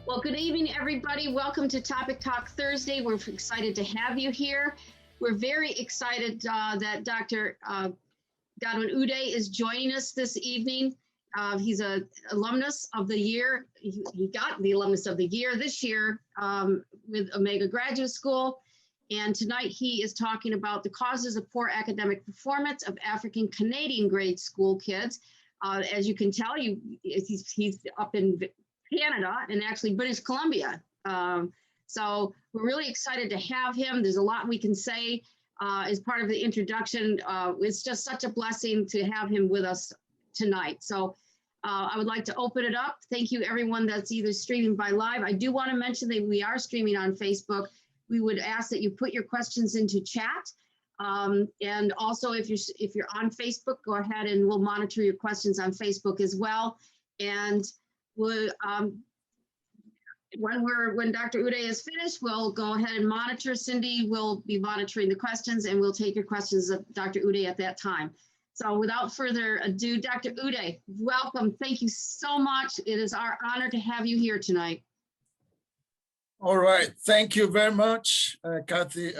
Well, good evening, everybody. Welcome to Topic Talk Thursday. We're excited to have you here. We're very excited that Dr. Godwin Uday is joining us this evening. He's an alumnus of the year. He got the alumnus of the year this year with Omega Graduate School. And tonight he is talking about the causes of poor academic performance of African Canadian grade school kids. As you can tell, he's up in Canada and actually British Columbia. So we're really excited to have him. There's a lot we can say as part of the introduction. It's just such a blessing to have him with us tonight. So I would like to open it up. Thank you everyone that's either streaming by live. I do want to mention that we are streaming on Facebook. We would ask that you put your questions into chat. And also if you're on Facebook, go ahead and we'll monitor your questions on Facebook as well. And we'll, when Dr. Uday is finished, we'll go ahead and monitor. Cindy will be monitoring the questions and we'll take your questions of Dr. Uday at that time. So without further ado, Dr. Uday, welcome. Thank you so much. It is our honor to have you here tonight. All right, thank you very much, Kathy.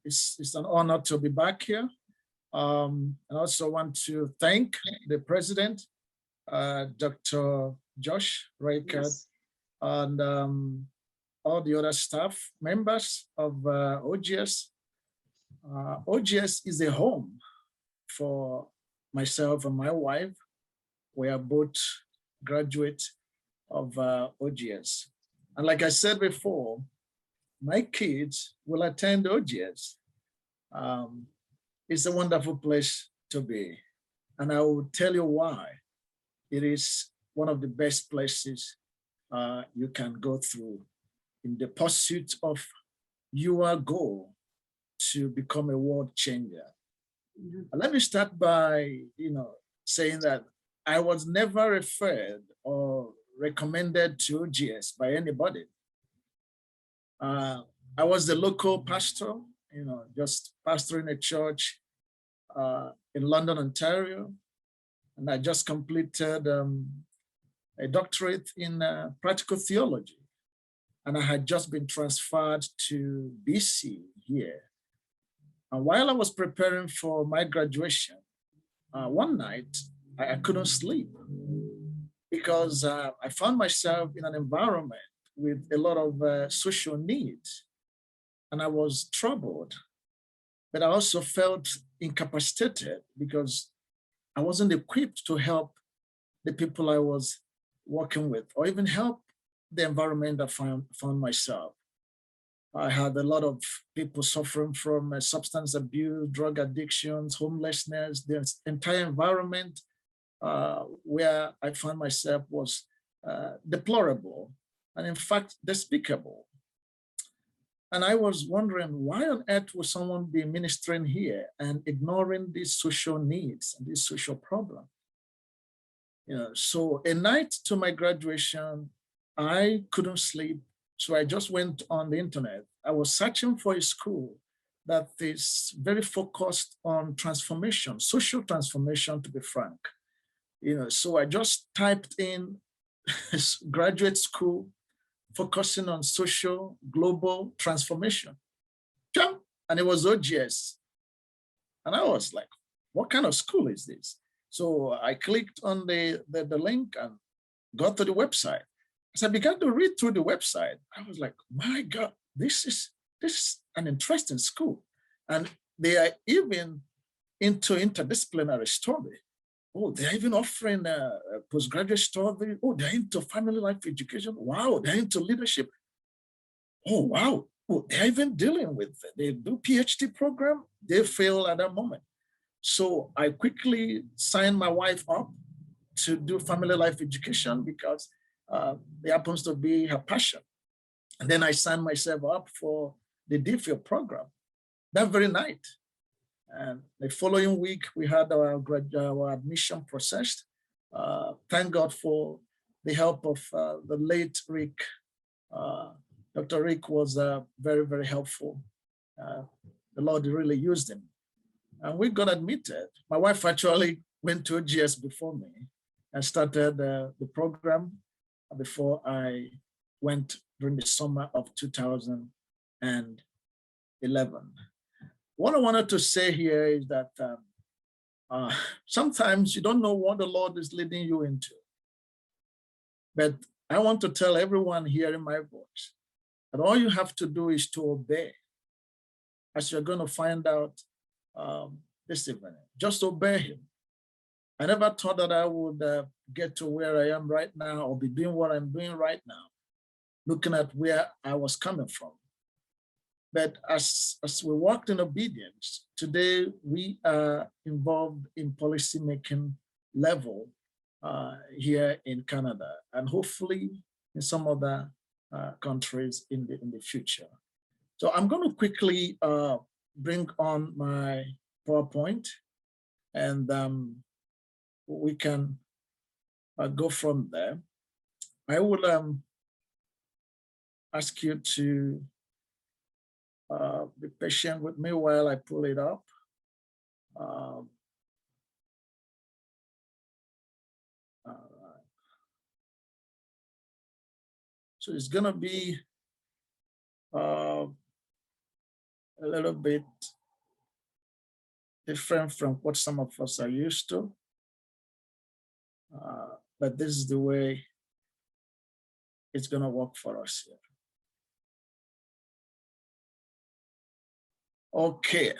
It's an honor to be back here. I also want to thank the president, Dr. Josh Reichert, yes, and all the other staff members of OGS. OGS is a home for myself and my wife. We are both graduates of OGS. And like I said before, my kids will attend OGS. It's a wonderful place to be. And I will tell you why. It is one of the best places you can go through in the pursuit of your goal to become a world changer. Mm-hmm. Let me start by, saying that I was never referred or recommended to OGS by anybody. I was the local pastor, just pastoring a church in London, Ontario. And I just completed a doctorate in practical theology. And I had just been transferred to BC here. And while I was preparing for my graduation, one night I couldn't sleep because I found myself in an environment with a lot of social needs. And I was troubled, but I also felt incapacitated because I wasn't equipped to help the people I was working with, or even help the environment I found myself. I had a lot of people suffering from substance abuse, drug addictions, homelessness. The entire environment where I found myself was deplorable and in fact despicable. And I was wondering, why on earth would someone be ministering here and ignoring these social needs and these social problems? So a night to my graduation, I couldn't sleep. So I just went on the internet. I was searching for a school that is very focused on transformation, social transformation, to be frank. So I just typed in graduate school focusing on social global transformation. And it was OGS. And I was like, what kind of school is this? So I clicked on the link and got to the website. As I began to read through the website, I was like, my God, this is an interesting school. And they are even into interdisciplinary study. Oh, they're even offering a postgraduate study. Oh, they're into family life education. Wow, they're into leadership. Oh, wow. Oh, they're even dealing with, they do Ph.D. program. They fail at that moment. So I quickly signed my wife up to do family life education because it happens to be her passion. And then I signed myself up for the DPhil program that very night. And the following week, we had our admission processed. Thank God for the help of the late Rick. Dr. Rick was very, very helpful. The Lord really used him. And we got admitted. My wife actually went to OGS before me and started the program before I went during the summer of 2011. What I wanted to say here is that sometimes you don't know what the Lord is leading you into. But I want to tell everyone hearing my voice that all you have to do is to obey, as you're going to find out this evening. Just obey him. I never thought that I would get to where I am right now or be doing what I'm doing right now, looking at where I was coming from. But as we walked in obedience, today we are involved in policymaking level here in Canada, and hopefully in some other countries in the future. So I'm going to quickly bring on my PowerPoint, and we can go from there. I will ask you to be patient with me while I pull it up. All right. So it's going to be a little bit different from what some of us are used to. But this is the way it's going to work for us here. Okay.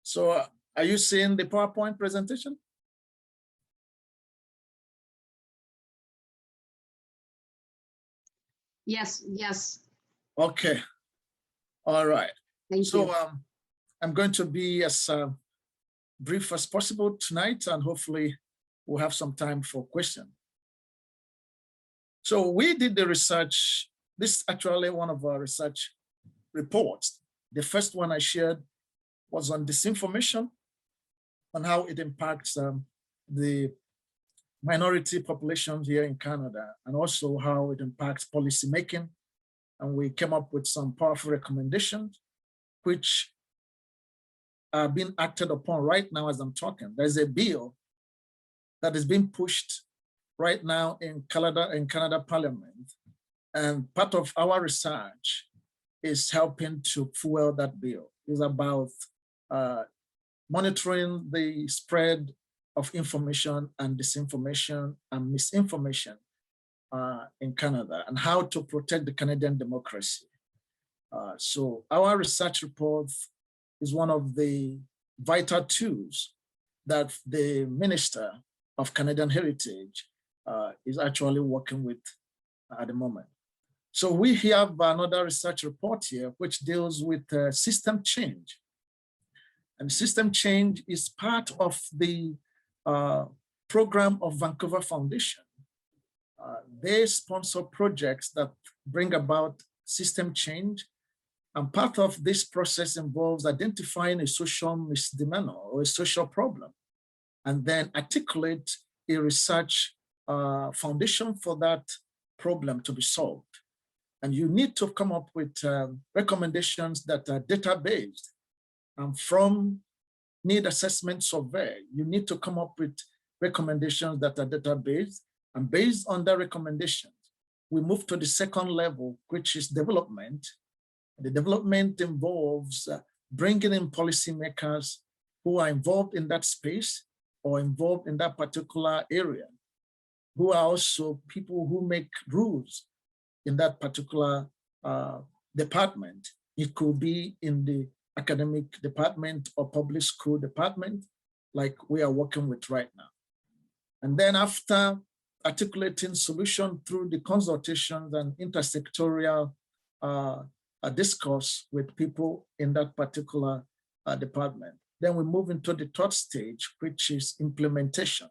So are you seeing the PowerPoint presentation? Yes, yes. Okay. All right. Thank so, you. I'm going to be as brief as possible tonight, and hopefully we'll have some time for questions. So we did the research. This is actually one of our research reports. The first one I shared was on disinformation and how it impacts the minority populations here in Canada, and also how it impacts policymaking. And we came up with some powerful recommendations, which are being acted upon right now as I'm talking. There's a bill that is being pushed right now in Canada Parliament. And part of our research is helping to fuel that bill. It's about monitoring the spread of information and disinformation and misinformation in Canada, and how to protect the Canadian democracy. So our research report is one of the vital tools that the Minister of Canadian Heritage is actually working with at the moment. So we have another research report here, which deals with system change. And system change is part of the program of Vancouver Foundation. They sponsor projects that bring about system change. And part of this process involves identifying a social misdemeanor or a social problem, and then articulate a research foundation for that problem to be solved. And you need to come up with recommendations that are data-based. And from need assessment survey, you need to come up with recommendations that are data-based. And based on the recommendations, we move to the second level, which is development. The development involves bringing in policymakers who are involved in that space or involved in that particular area, who are also people who make rules in that particular department. It could be in the academic department or public school department, like we are working with right now. And then after articulating solution through the consultations and intersectorial discourse with people in that particular department, then we move into the third stage, which is implementation.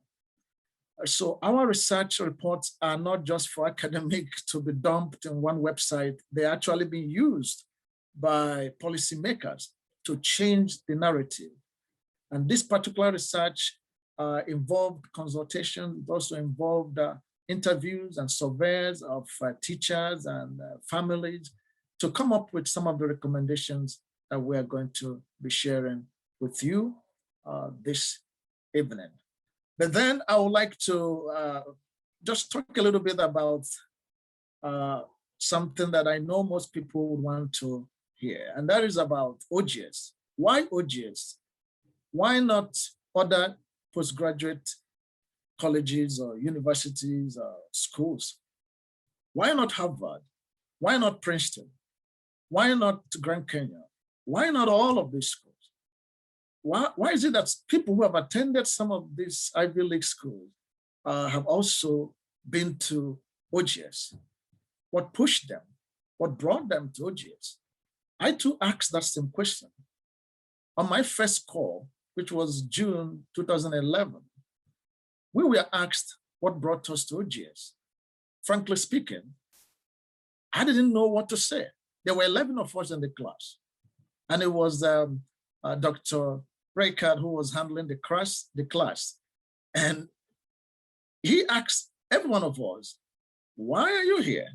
So our research reports are not just for academic to be dumped in one website. They're actually being used by policymakers to change the narrative. And this particular research involved consultation, it also involved interviews and surveys of teachers and families to come up with some of the recommendations that we are going to be sharing with you this evening. But then I would like to just talk a little bit about something that I know most people would want to hear, and that is about OGS. Why OGS? Why not other postgraduate colleges or universities or schools? Why not Harvard? Why not Princeton? Why not Grand Canyon? Why not all of these schools? Why is it that people who have attended some of these Ivy League schools have also been to OGS? What pushed them? What brought them to OGS? I too asked that same question. On my first call, which was June 2011, we were asked what brought us to OGS. Frankly speaking, I didn't know what to say. There were 11 of us in the class, and it was Dr. Raycard who was handling the class. And he asked every one of us, why are you here?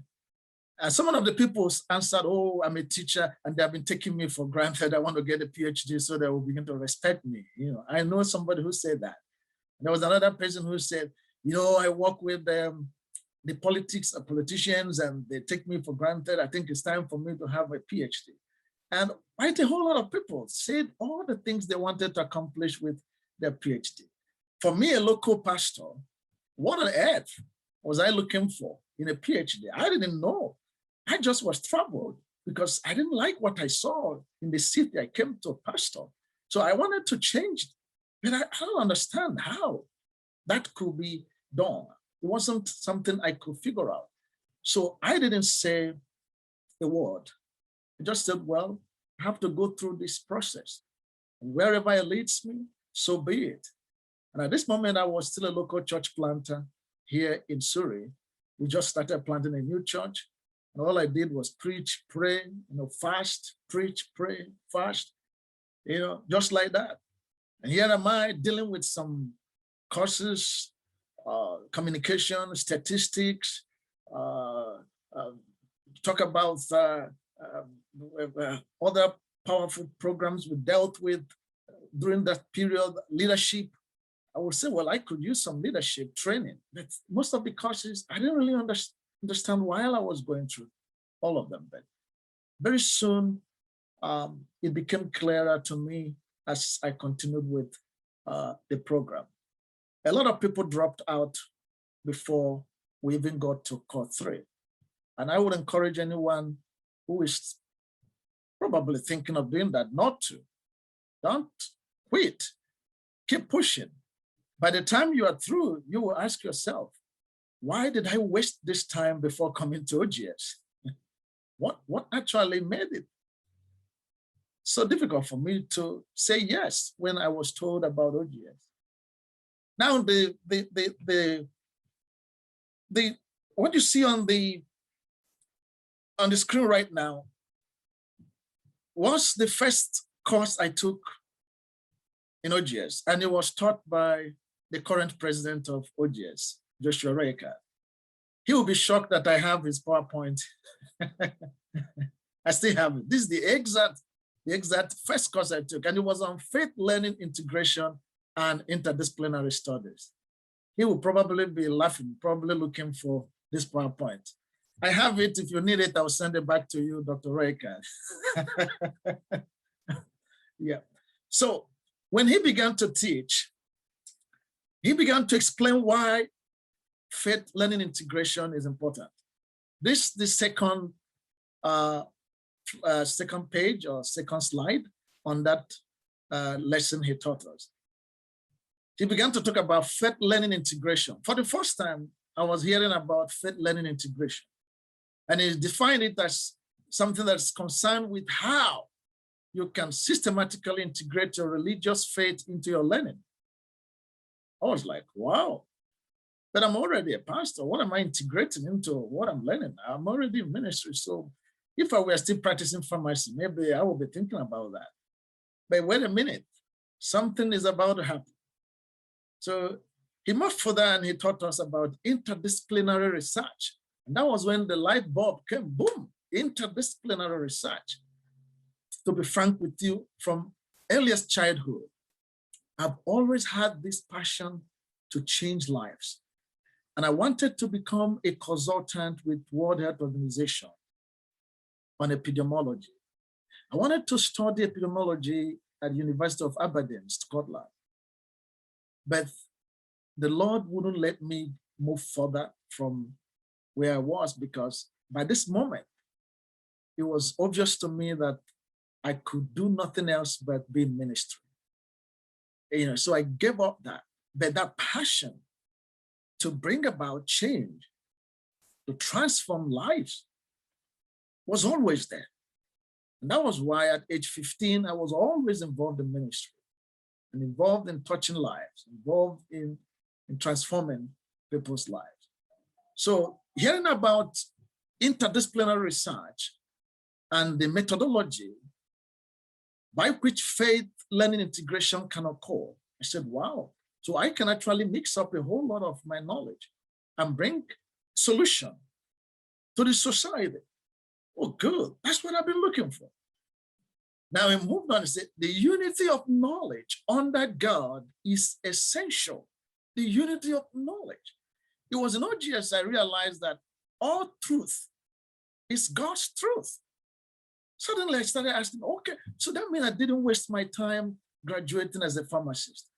And some of the people answered, oh, I'm a teacher and they have been taking me for granted. I want to get a PhD so they will begin to respect me. You know, I know somebody who said that. There was another person who said, you know, I work with the politicians and they take me for granted. I think it's time for me to have a PhD. And quite a whole lot of people said all the things they wanted to accomplish with their PhD. For me, a local pastor, what on earth was I looking for in a PhD? I didn't know. I just was troubled because I didn't like what I saw in the city I came to pastor. So I wanted to change it, but I don't understand how that could be done. It wasn't something I could figure out. So I didn't say a word. I just said, well, I have to go through this process. And wherever it leads me, so be it. And at this moment, I was still a local church planter here in Surrey. We just started planting a new church. And all I did was preach, pray, fast, preach, pray, fast, just like that. And here am I dealing with some courses, communication, statistics, talk about other powerful programs we dealt with during that period, leadership. I would say, well, I could use some leadership training. But most of the courses, I didn't really understand while I was going through all of them. But very soon, it became clearer to me as I continued with the program. A lot of people dropped out before we even got to core 3. And I would encourage anyone who is probably thinking of doing that not to. Don't quit. Keep pushing. By the time you are through, you will ask yourself, why did I waste this time before coming to OGS? What actually made it so difficult for me to say yes when I was told about OGS? Now, what you see on the screen right now was the first course I took in OGS, and it was taught by the current president of OGS, Joshua Raycard. He will be shocked that I have his PowerPoint. I still have it. This is the exact first course I took, and it was on faith learning integration and interdisciplinary studies. He will probably be laughing, probably looking for this PowerPoint. I have it. If you need it, I'll send it back to you, Dr. Raycard. Yeah. So when he began to teach, he began to explain why faith learning integration is important. This the second page or second slide on that lesson he taught us. He began to talk about faith learning integration. For the first time, I was hearing about faith learning integration. And he defined it as something that's concerned with how you can systematically integrate your religious faith into your learning. I was like, wow, but I'm already a pastor. What am I integrating into what I'm learning? I'm already in ministry. So if I were still practicing pharmacy, maybe I would be thinking about that. But wait a minute, something is about to happen. So he moved further and he taught us about interdisciplinary research. And that was when the light bulb came, boom, interdisciplinary research. To be frank with you, from earliest childhood, I've always had this passion to change lives. And I wanted to become a consultant with World Health Organization on epidemiology. I wanted to study epidemiology at the University of Aberdeen, Scotland. But the Lord wouldn't let me move further from where I was, because by this moment, it was obvious to me that I could do nothing else but be in ministry. So I gave up that. But that passion to bring about change, to transform lives, was always there. And that was why at age 15, I was always involved in ministry and involved in touching lives, involved in transforming people's lives. So hearing about interdisciplinary research and the methodology by which faith learning integration can occur, I said, wow, so I can actually mix up a whole lot of my knowledge and bring solution to the society. Oh, good. That's what I've been looking for. Now we moved on and said, the unity of knowledge under God is essential. The unity of knowledge. It was in OGS I realized that all truth is God's truth. Suddenly I started asking, okay, so that means I didn't waste my time graduating as a pharmacist.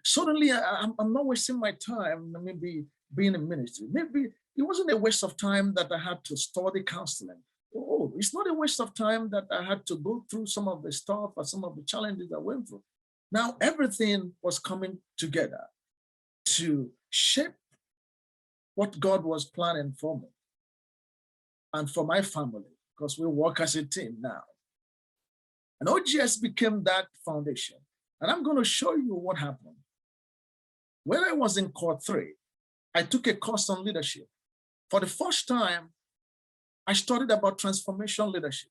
Suddenly I'm not wasting my time maybe being in ministry. Maybe it wasn't a waste of time that I had to study counseling. Oh, it's not a waste of time that I had to go through some of the stuff or some of the challenges I went through. Now everything was coming together to shape what God was planning for me and for my family, because we work as a team now. And OGS became that foundation. And I'm going to show you what happened. When I was in Core 3, I took a course on leadership. For the first time, I studied about transformation leadership.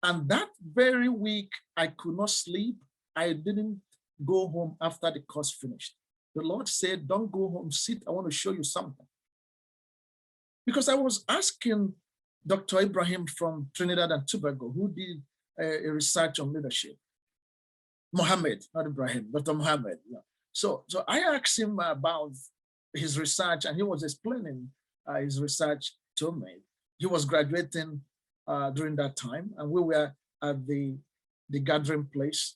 And that very week, I could not sleep. I didn't go home after the course finished. The Lord said, don't go home, sit. I want to show you something. Because I was asking Dr. Ibrahim from Trinidad and Tobago, who did a research on leadership. Mohammed, not Ibrahim, Dr. Mohammed. Yeah. So I asked him about his research, and he was explaining his research to me. He was graduating during that time, and we were at the gathering place,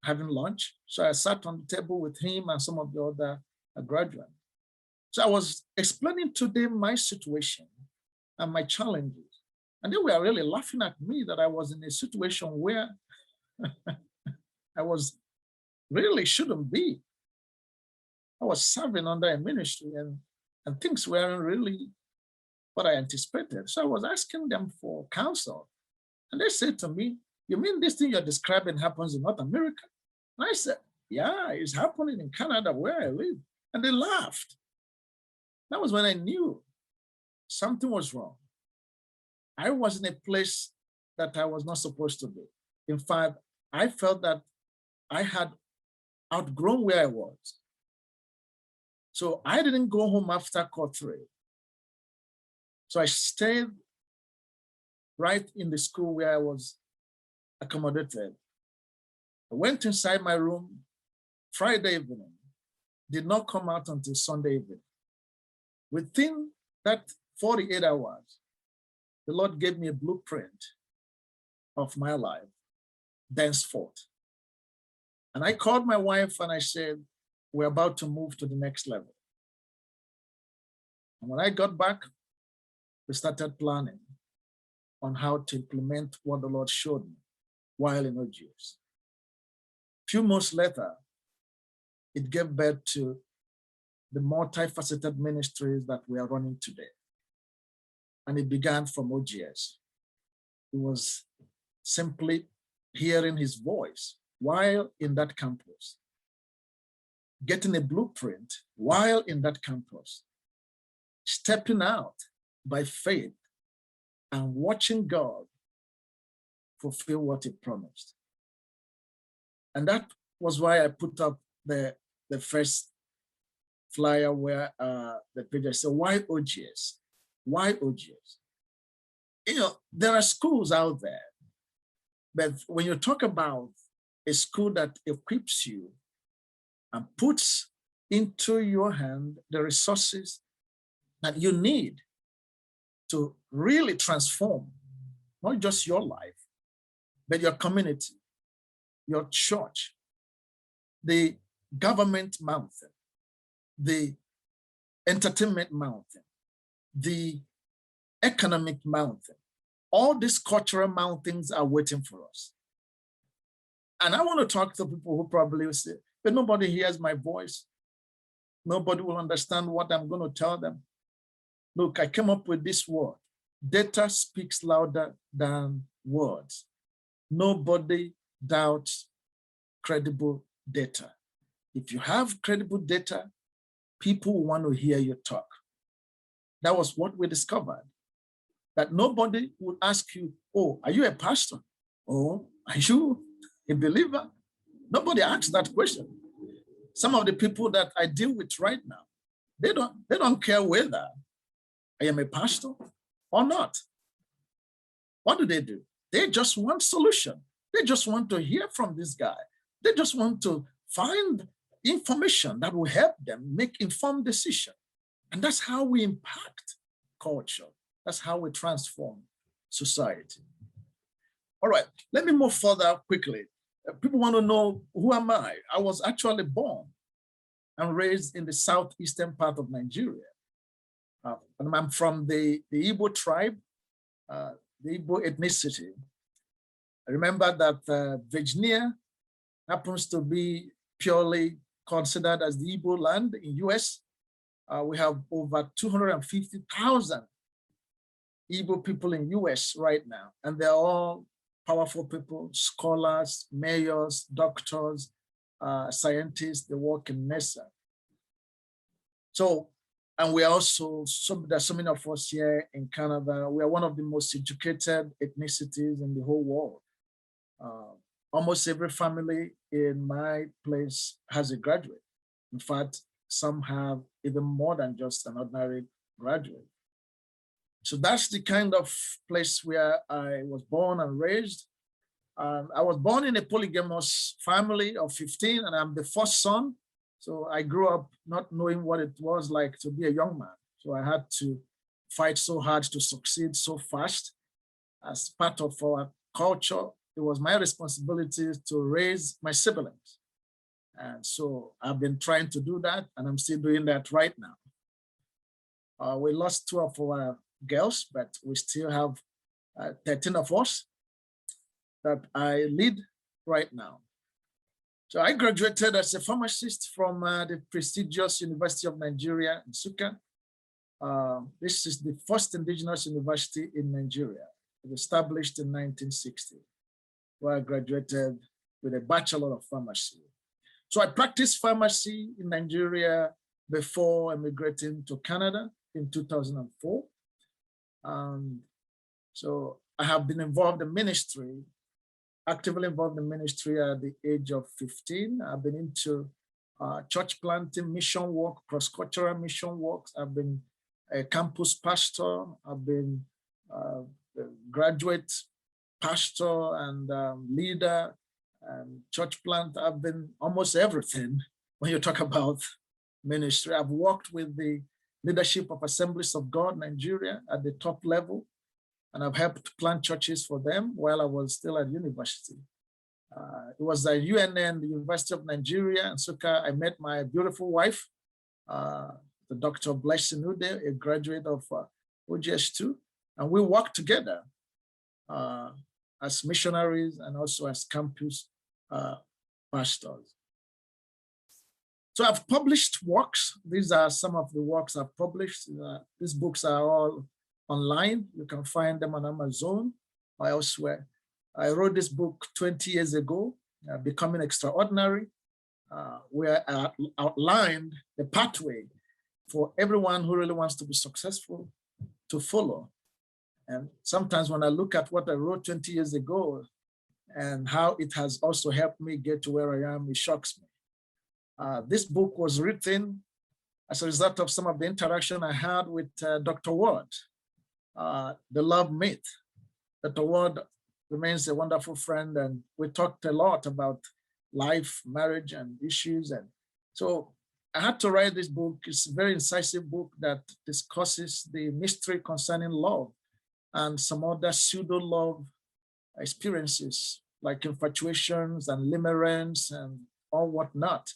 having lunch. So I sat on the table with him and some of the other graduates. So I was explaining to them my situation and my challenges. And they were really laughing at me that I was in a situation where I was really shouldn't be. I was serving under a ministry and things weren't really what I anticipated. So I was asking them for counsel. And they said to me, you mean this thing you're describing happens in North America? And I said, yeah, it's happening in Canada where I live. And they laughed. That was when I knew something was wrong. I was in a place that I was not supposed to be. In fact, I felt that I had outgrown where I was. So I didn't go home after Core 3. So I stayed right in the school where I was accommodated. I went inside my room Friday evening, did not come out until Sunday evening. Within that 48 hours, the Lord gave me a blueprint of my life thenceforth. And I called my wife and I said, we're about to move to the next level. And when I got back, we started planning on how to implement what the Lord showed me while in OGS. A few months later, it gave birth to the multifaceted ministries that we are running today. And it began from OGS. It was simply hearing his voice while in that campus, getting a blueprint while in that campus, stepping out by faith and watching God fulfill what he promised. And that was why I put up the first flyer where the page said, why OGS? Why OGS? There are schools out there, but when you talk about a school that equips you and puts into your hand the resources that you need to really transform not just your life, but your community, your church, the government mountain, the entertainment mountain, the economic mountain. All these cultural mountains are waiting for us. And I want to talk to people who probably will say, but nobody hears my voice. Nobody will understand what I'm going to tell them. Look, I came up with this word. Data speaks louder than words. Nobody doubts credible data. If you have credible data, people want to hear you talk. That was what we discovered. That nobody would ask you, oh, are you a pastor? Oh, are you a believer? Nobody asks that question. Some of the people that I deal with right now, they don't care whether I am a pastor or not. What do? They just want solution. They just want to hear from this guy. They just want to find information that will help them make informed decision. And that's how we impact culture. That's how we transform society. All right, let me move further quickly. People want to know, who am I? I was actually born and raised in the southeastern part of Nigeria. And I'm from the Igbo tribe, the Igbo ethnicity. I remember that Virginia happens to be purely considered as the Igbo land in US. We have over 250,000 Igbo people in US right now, and they're all powerful people, scholars, mayors, doctors, scientists. They work in NASA. So, and we are also, there's so many of us here in Canada. We are one of the most educated ethnicities in the whole world. Almost every family in my place has a graduate. In fact, some have even more than just an ordinary graduate. So that's the kind of place where I was born and raised. I was born in a polygamous family of 15, and I'm the first son. So I grew up not knowing what it was like to be a young man. So I had to fight so hard to succeed so fast. As part of our culture, it was my responsibility to raise my siblings. And so I've been trying to do that, and I'm still doing that right now. We lost 2 of our girls, but we still have 13 of us that I lead right now. So I graduated as a pharmacist from the prestigious University of Nigeria in Nsukka. This is the first indigenous university in Nigeria. It was established in 1960, where I graduated with a Bachelor of Pharmacy. So I practiced pharmacy in Nigeria before immigrating to Canada in 2004. So I have been involved in ministry, actively involved in ministry at the age of 15. I've been into church planting, mission work, cross-cultural mission works. I've been a campus pastor. I've been a graduate pastor and leader and church plant. I've been almost everything when you talk about ministry. I've worked with the leadership of Assemblies of God Nigeria at the top level, and I've helped plant churches for them while I was still at university. It was at UNN, the University of Nigeria, in Nsukka, I met my beautiful wife, the Dr. Blessing Ude, a graduate of OGS2, and we worked together as missionaries and also as campus pastors. So I've published works. These are some of the works I've published. These books are all online. You can find them on Amazon or elsewhere. I wrote this book 20 years ago, Becoming Extraordinary, where I outlined the pathway for everyone who really wants to be successful to follow. And sometimes when I look at what I wrote 20 years ago and how it has also helped me get to where I am, it shocks me. This book was written as a result of some of the interaction I had with Dr. Ward, the love myth. Dr. Ward remains a wonderful friend, and we talked a lot about life, marriage, and issues. And so I had to write this book. It's a very incisive book that discusses the mystery concerning love and some other pseudo love experiences like infatuations and limerence and all whatnot.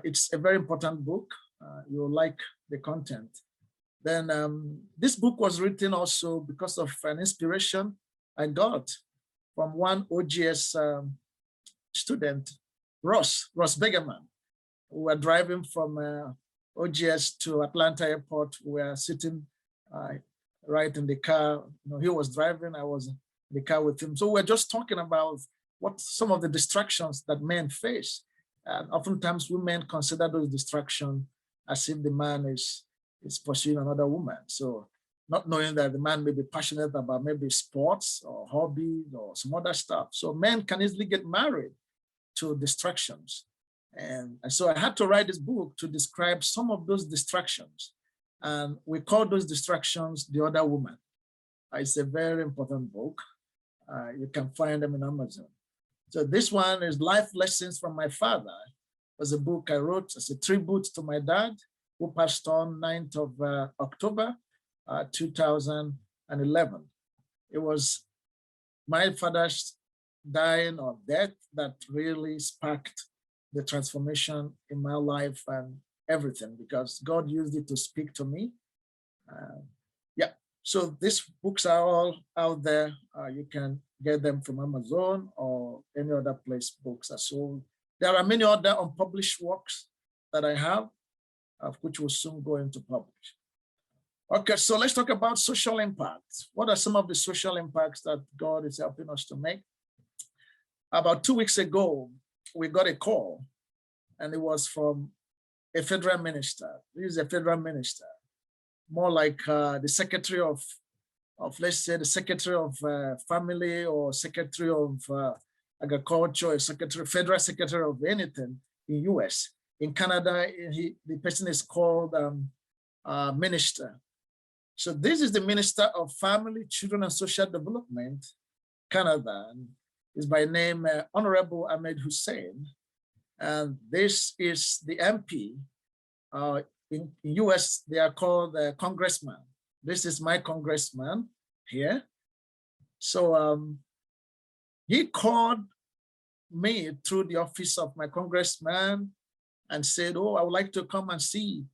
It's a very important book. You'll like the content. Then this book was written also because of an inspiration I got from one OGS student, Ross Begerman. We were driving from OGS to Atlanta Airport. We were sitting right in the car. He was driving, I was in the car with him. So we're just talking about what some of the distractions that men face. And oftentimes women consider those distractions as if the man is pursuing another woman. So not knowing that the man may be passionate about maybe sports or hobbies or some other stuff. So men can easily get married to distractions. And so I had to write this book to describe some of those distractions. And we call those distractions The Other Woman. It's a very important book. You can find them in Amazon. So this one is Life Lessons from My Father. It was a book I wrote as a tribute to my dad, who passed on 9th of October, 2011. It was my father's dying or death that really sparked the transformation in my life and everything, because God used it to speak to me. Yeah, so these books are all out there. You can get them from Amazon or any other place books are sold. There are many other unpublished works that I have, of which will soon go into publish. Okay, so let's talk about social impacts. What are some of the social impacts that God is helping us to make? About 2 weeks ago, we got a call, and it was from a federal minister. This is a federal minister, more like the secretary of let's say the secretary of family or secretary of agriculture, or federal secretary of anything in US. In Canada, the person is called minister. So this is the Minister of Family, Children and Social Development, Canada, and is by name Honorable Ahmed Hussein. And this is the MP. In US, they are called congressman. This is my congressman here. So he called me through the office of my congressman and said, oh, I would like to come and see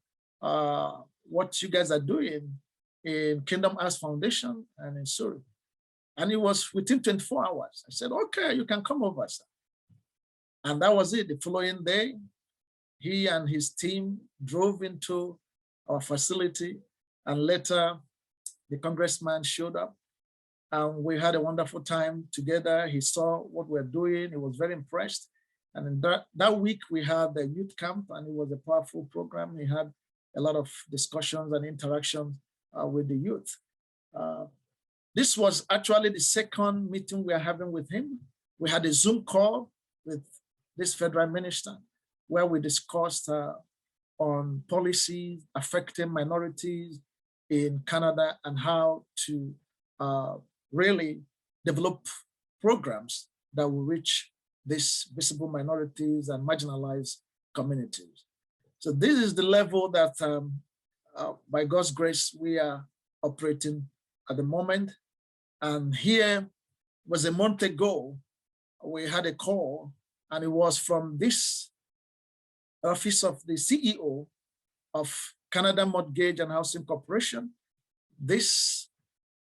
what you guys are doing in Kingdom House Foundation and in Surrey. And it was within 24 hours. I said, okay, you can come over, sir. And that was it. The following day, he and his team drove into our facility, and later the congressman showed up, and we had a wonderful time together. He saw what we're doing. He was very impressed. And in that week, we had the youth camp, and it was a powerful program. We had a lot of discussions and interactions with the youth. This was actually the second meeting we are having with him. We had a Zoom call with this federal minister where we discussed on policies affecting minorities in Canada and how to really develop programs that will reach these visible minorities and marginalized communities. So this is the level that by God's grace, we are operating at the moment. And here was a month ago, we had a call, and it was from this office of the CEO of Canada Mortgage and Housing Corporation. This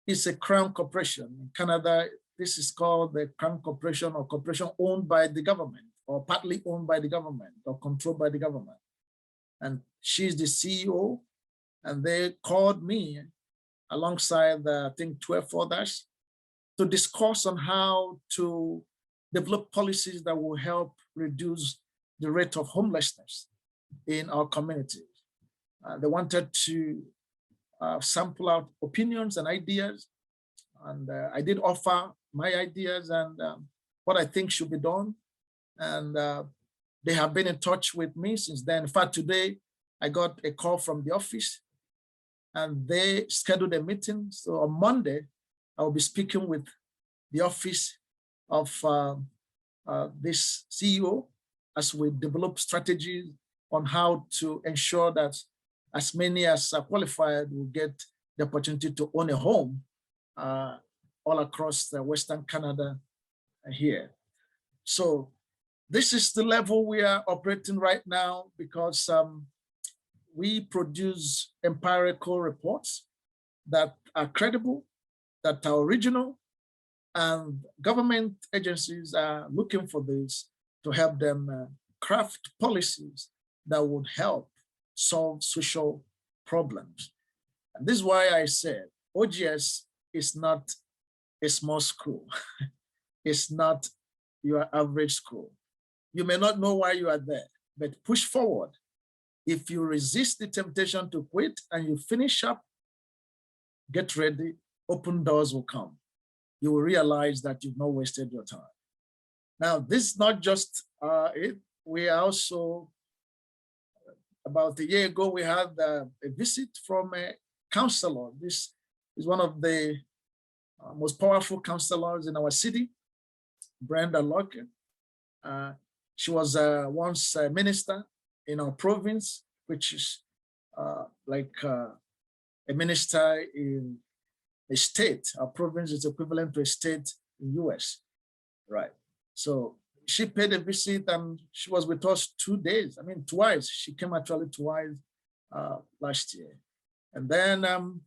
is a crown corporation. In Canada, this is called the crown corporation or corporation owned by the government or partly owned by the government or controlled by the government. And she's the CEO, and they called me alongside, I think, 12 others to discuss on how to develop policies that will help reduce the rate of homelessness in our communities. They wanted to sample out opinions and ideas, and I did offer my ideas and what I think should be done. And they have been in touch with me since then. In fact, today I got a call from the office, and they scheduled a meeting. So on Monday, I will be speaking with the office of this CEO as we develop strategies on how to ensure that as many as are qualified will get the opportunity to own a home all across the Western Canada here. So this is the level we are operating right now because we produce empirical reports that are credible, that are original, and government agencies are looking for this to help them craft policies that would help solve social problems. And this is why I said OGS is not a small school. It's not your average school. You may not know why you are there, but push forward. If you resist the temptation to quit and you finish up, get ready, open doors will come. You will realize that you've not wasted your time. Now, this is not just it. We also, about a year ago, we had a visit from a counselor. This is one of the most powerful counselors in our city, Brenda Locke. She was once a minister in our province, which is like a minister in a state. Our province is equivalent to a state in US, right? So she paid a visit and she was with us 2 days. I mean, twice. She came actually twice last year. And then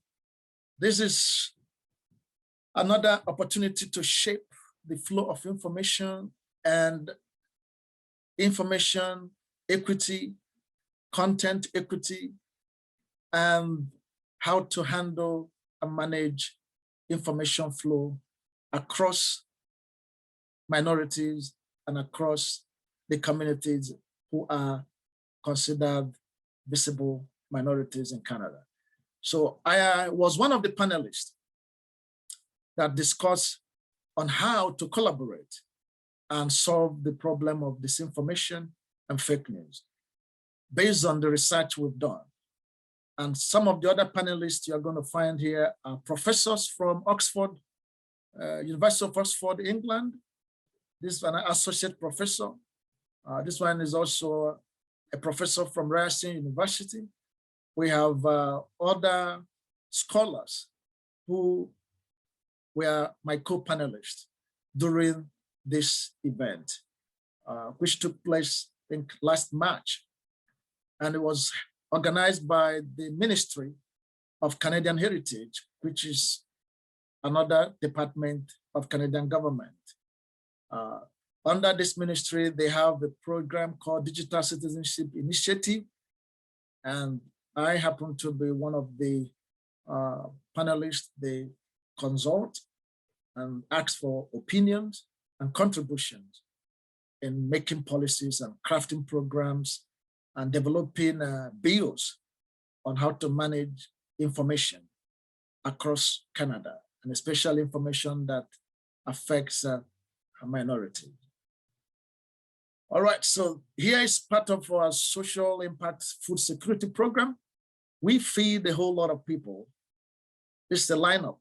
this is another opportunity to shape the flow of information and information equity, content equity, and how to handle and manage information flow across minorities and across the communities who are considered visible minorities in Canada. So I was one of the panelists that discussed on how to collaborate and solve the problem of disinformation and fake news based on the research we've done. And some of the other panelists you're going to find here are professors from Oxford, University of Oxford, England. This is an associate professor. This one is also a professor from Ryerson University. We have other scholars who were my co-panelists during this event, which took place, I think, last March. And it was organized by the Ministry of Canadian Heritage, which is another department of Canadian government. Under this ministry, they have a program called Digital Citizenship Initiative. And I happen to be one of the panelists. They consult and ask for opinions and contributions in making policies and crafting programs and developing bills on how to manage information across Canada, and especially information that affects a minority. All right, so here is part of our social impact food security program. We feed a whole lot of people. This is the lineup,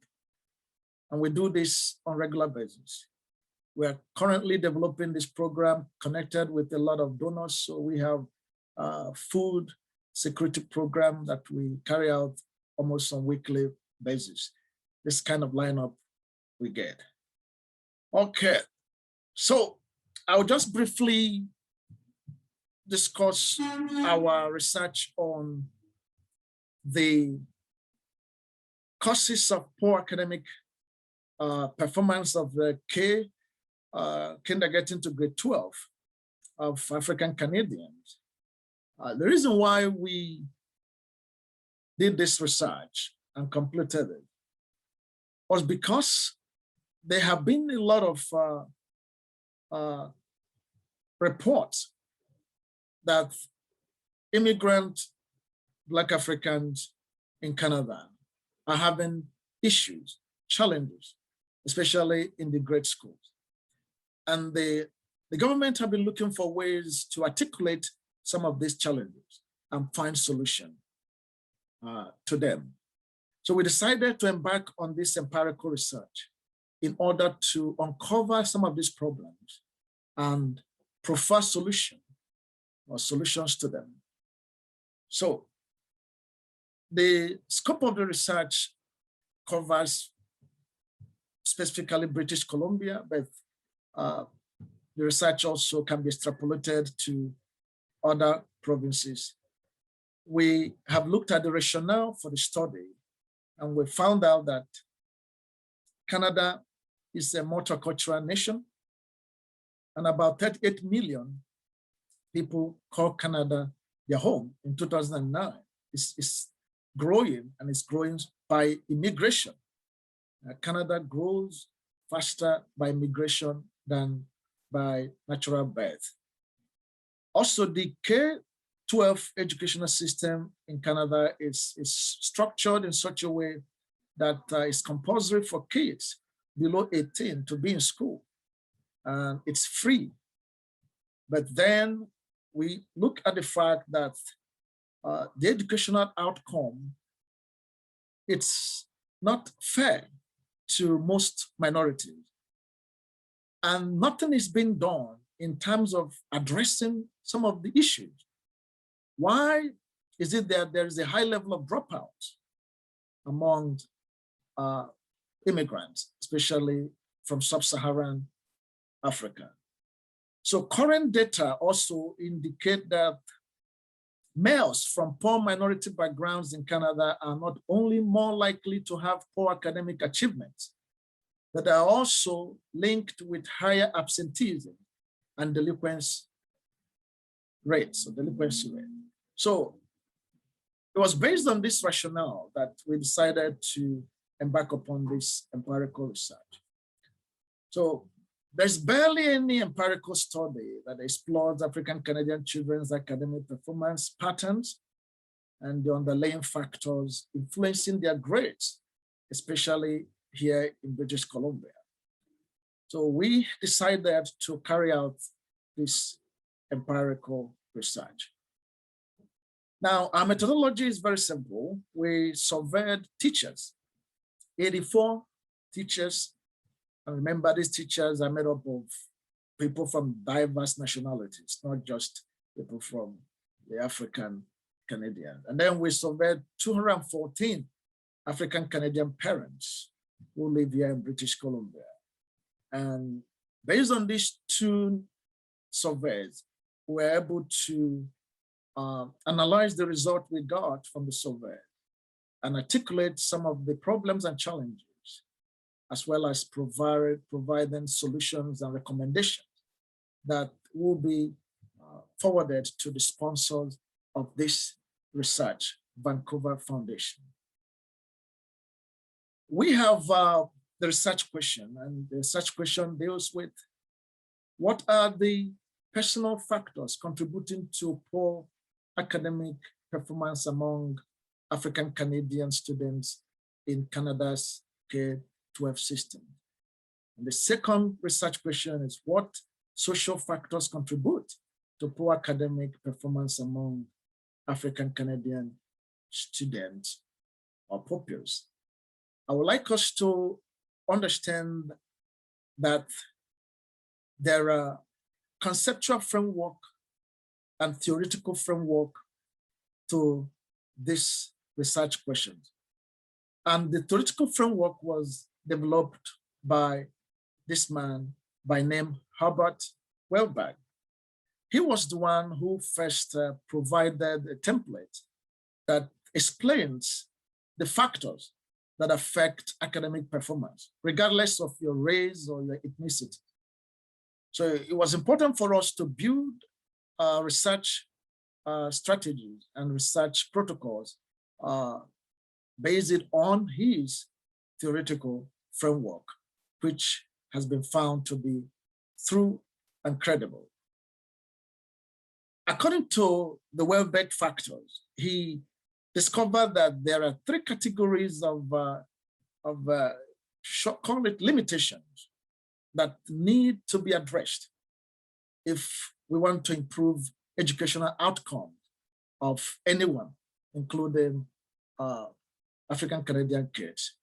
and we do this on a regular basis. We are currently developing this program connected with a lot of donors. So we have a food security program that we carry out almost on a weekly basis. This kind of lineup we get. Okay, so I'll just briefly discuss our research on the causes of poor academic performance of the kindergarten to grade 12 of African Canadians. The reason why we did this research and completed it was because there have been a lot of reports that immigrant Black Africans in Canada are having issues, challenges, especially in the grade schools. And the government have been looking for ways to articulate some of these challenges and find solutions to them. So we decided to embark on this empirical research in order to uncover some of these problems and proffer solutions to them. So the scope of the research covers specifically British Columbia, but the research also can be extrapolated to other provinces. We have looked at the rationale for the study, and we found out that Canada is a multicultural nation, and about 38 million people call Canada their home in 2009. It's growing, and it's growing by immigration. Canada grows faster by immigration than by natural birth. Also, the K-12 educational system in Canada is structured in such a way that it's compulsory for kids below 18 to be in school. And it's free. But then we look at the fact that the educational outcome, it's not fair to most minorities. And nothing is being done in terms of addressing some of the issues. Why is it that there is a high level of dropouts among immigrants, especially from sub-Saharan Africa? So current data also indicate that males from poor minority backgrounds in Canada are not only more likely to have poor academic achievements, but are also linked with higher absenteeism and delinquency rates. So it was based on this rationale that we decided to embark upon this empirical research. So there's barely any empirical study that explores African Canadian children's academic performance patterns and the underlying factors influencing their grades, especially here in British Columbia. So we decided to carry out this empirical research. Now, our methodology is very simple. We surveyed teachers, 84 teachers. And remember, these teachers are made up of people from diverse nationalities, not just people from the African Canadian. And then we surveyed 214 African Canadian parents who live here in British Columbia. And based on these two surveys, we were able to analyze the result we got from the survey and articulate some of the problems and challenges, as well as providing solutions and recommendations that will be forwarded to the sponsors of this research, Vancouver Foundation. We have the research question, and the research question deals with what are the personal factors contributing to poor academic performance among African Canadian students in Canada's K-12 system. And the second research question is what social factors contribute to poor academic performance among African Canadian students or pupils. I would like us to understand that there are conceptual framework and theoretical framework to this research questions. And the theoretical framework was developed by this man by name Herbert Wellberg. He was the one who first provided a template that explains the factors that affect academic performance, regardless of your race or your ethnicity. So it was important for us to build research strategies and research protocols based on his theoretical framework, which has been found to be true and credible. According to the Wellbeck factors, he discovered that there are three categories of call it limitations that need to be addressed if we want to improve educational outcomes of anyone, including African Canadian kids.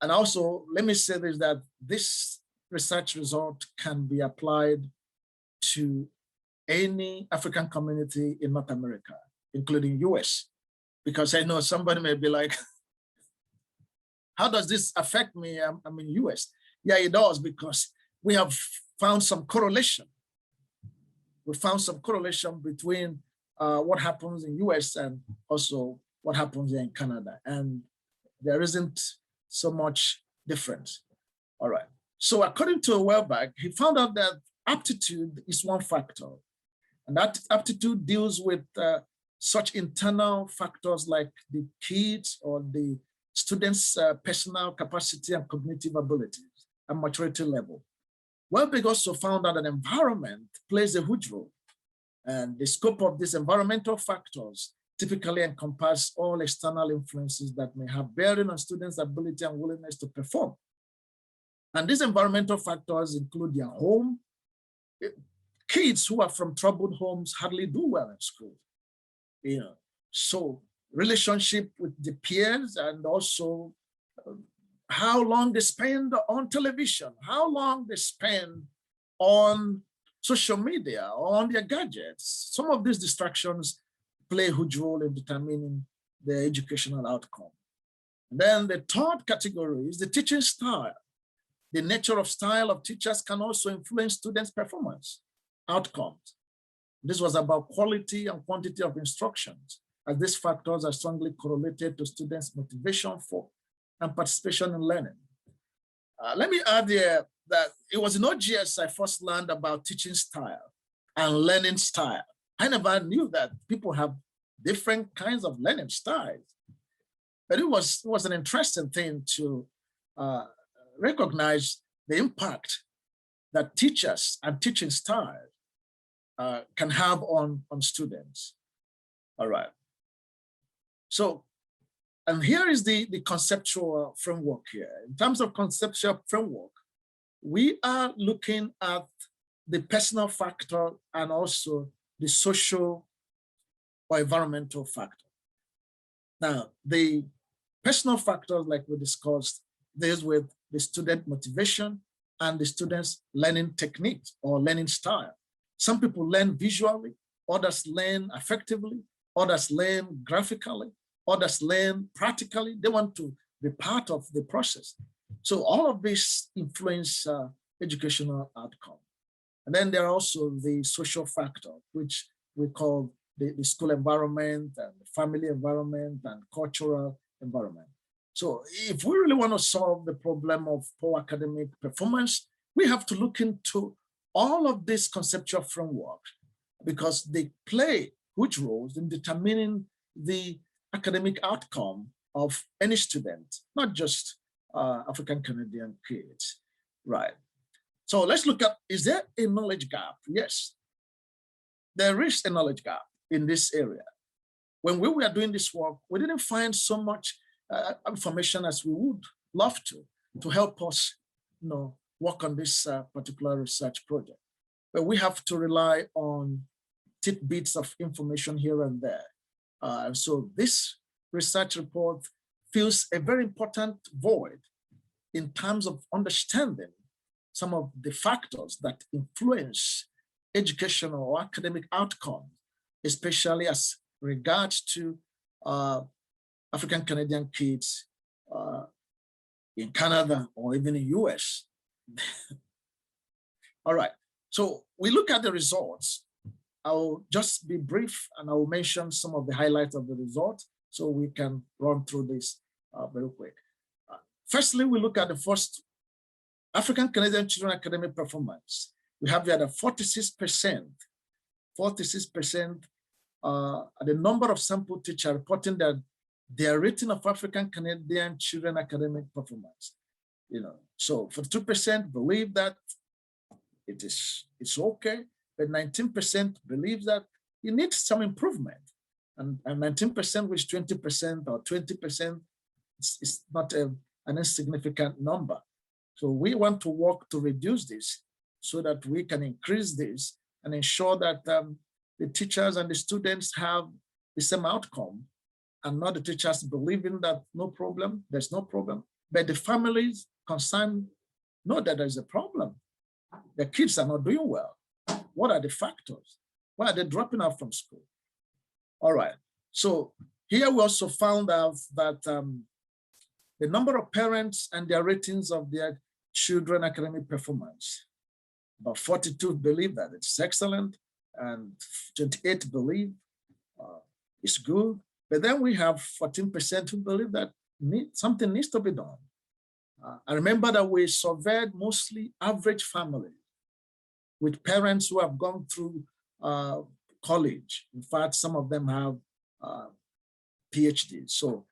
And also, let me say this, that this research result can be applied to any African community in North America, including US, because I know somebody may be like, how does this affect me? I'm in US. Yeah, it does, because we have found some correlation. We found some correlation between what happens in US and also what happens here in Canada. And there isn't so much difference. All right. So according to Welbeck, he found out that aptitude is one factor. And that aptitude deals with such internal factors like the kids or the students' personal capacity and cognitive abilities and maturity level. Welbeck also found that an environment plays a huge role. And the scope of these environmental factors typically encompass all external influences that may have bearing on students' ability and willingness to perform. And these environmental factors include their home. Kids who are from troubled homes hardly do well in school. So relationship with the peers, and also how long they spend on television, how long they spend on social media or on their gadgets. Some of these distractions play a huge role in determining the educational outcome. And then the third category is the teaching style. The nature of style of teachers can also influence students' performance outcomes. This was about quality and quantity of instructions, as these factors are strongly correlated to students' motivation for and participation in learning. Let me add here that it was in OGS I first learned about teaching style and learning style. I never knew that people have different kinds of learning styles. But it was an interesting thing to recognize the impact that teachers and teaching style can have on students. All right. So, and here is the conceptual framework here. In terms of conceptual framework, we are looking at the personal factor and also the social or environmental factor. Now, the personal factors, like we discussed, deals with the student motivation and the student's learning techniques or learning style. Some people learn visually, others learn affectively, others learn graphically, others learn practically. They want to be part of the process. So all of this influence educational outcome. And then there are also the social factor, which we call the school environment and the family environment and cultural environment. So if we really want to solve the problem of poor academic performance, we have to look into all of this conceptual framework, because they play huge roles in determining the academic outcome of any student, not just African Canadian kids, right? So let's look at, is there a knowledge gap? Yes, there is a knowledge gap in this area. When we were doing this work, we didn't find so much information as we would love to help us, work on this particular research project. But we have to rely on tidbits of information here and there. So this research report fills a very important void in terms of understanding some of the factors that influence educational or academic outcomes, especially as regards to African Canadian kids in Canada or even in US. All right, so we look at the results. I'll just be brief and I will mention some of the highlights of the results so we can run through this very quick. Firstly, we look at the first African Canadian children academic performance. We have here the 46%, the number of sample teachers reporting that their rating of African Canadian children academic performance. So 42% believe that it's okay, but 19% believe that it needs some improvement. And 19%, which 20% or 20%, it's not an insignificant number. So we want to work to reduce this so that we can increase this and ensure that the teachers and the students have the same outcome, and not the teachers believing that no problem, there's no problem, but the families concerned know that there's a problem. The kids are not doing well. What are the factors? Why are they dropping out from school? All right. So here we also found out that the number of parents and their ratings of their children academic performance. About 42 believe that it's excellent, and 28 believe it's good. But then we have 14% who believe that something needs to be done. I remember that we surveyed mostly average families with parents who have gone through college. In fact, some of them have Ph.D. So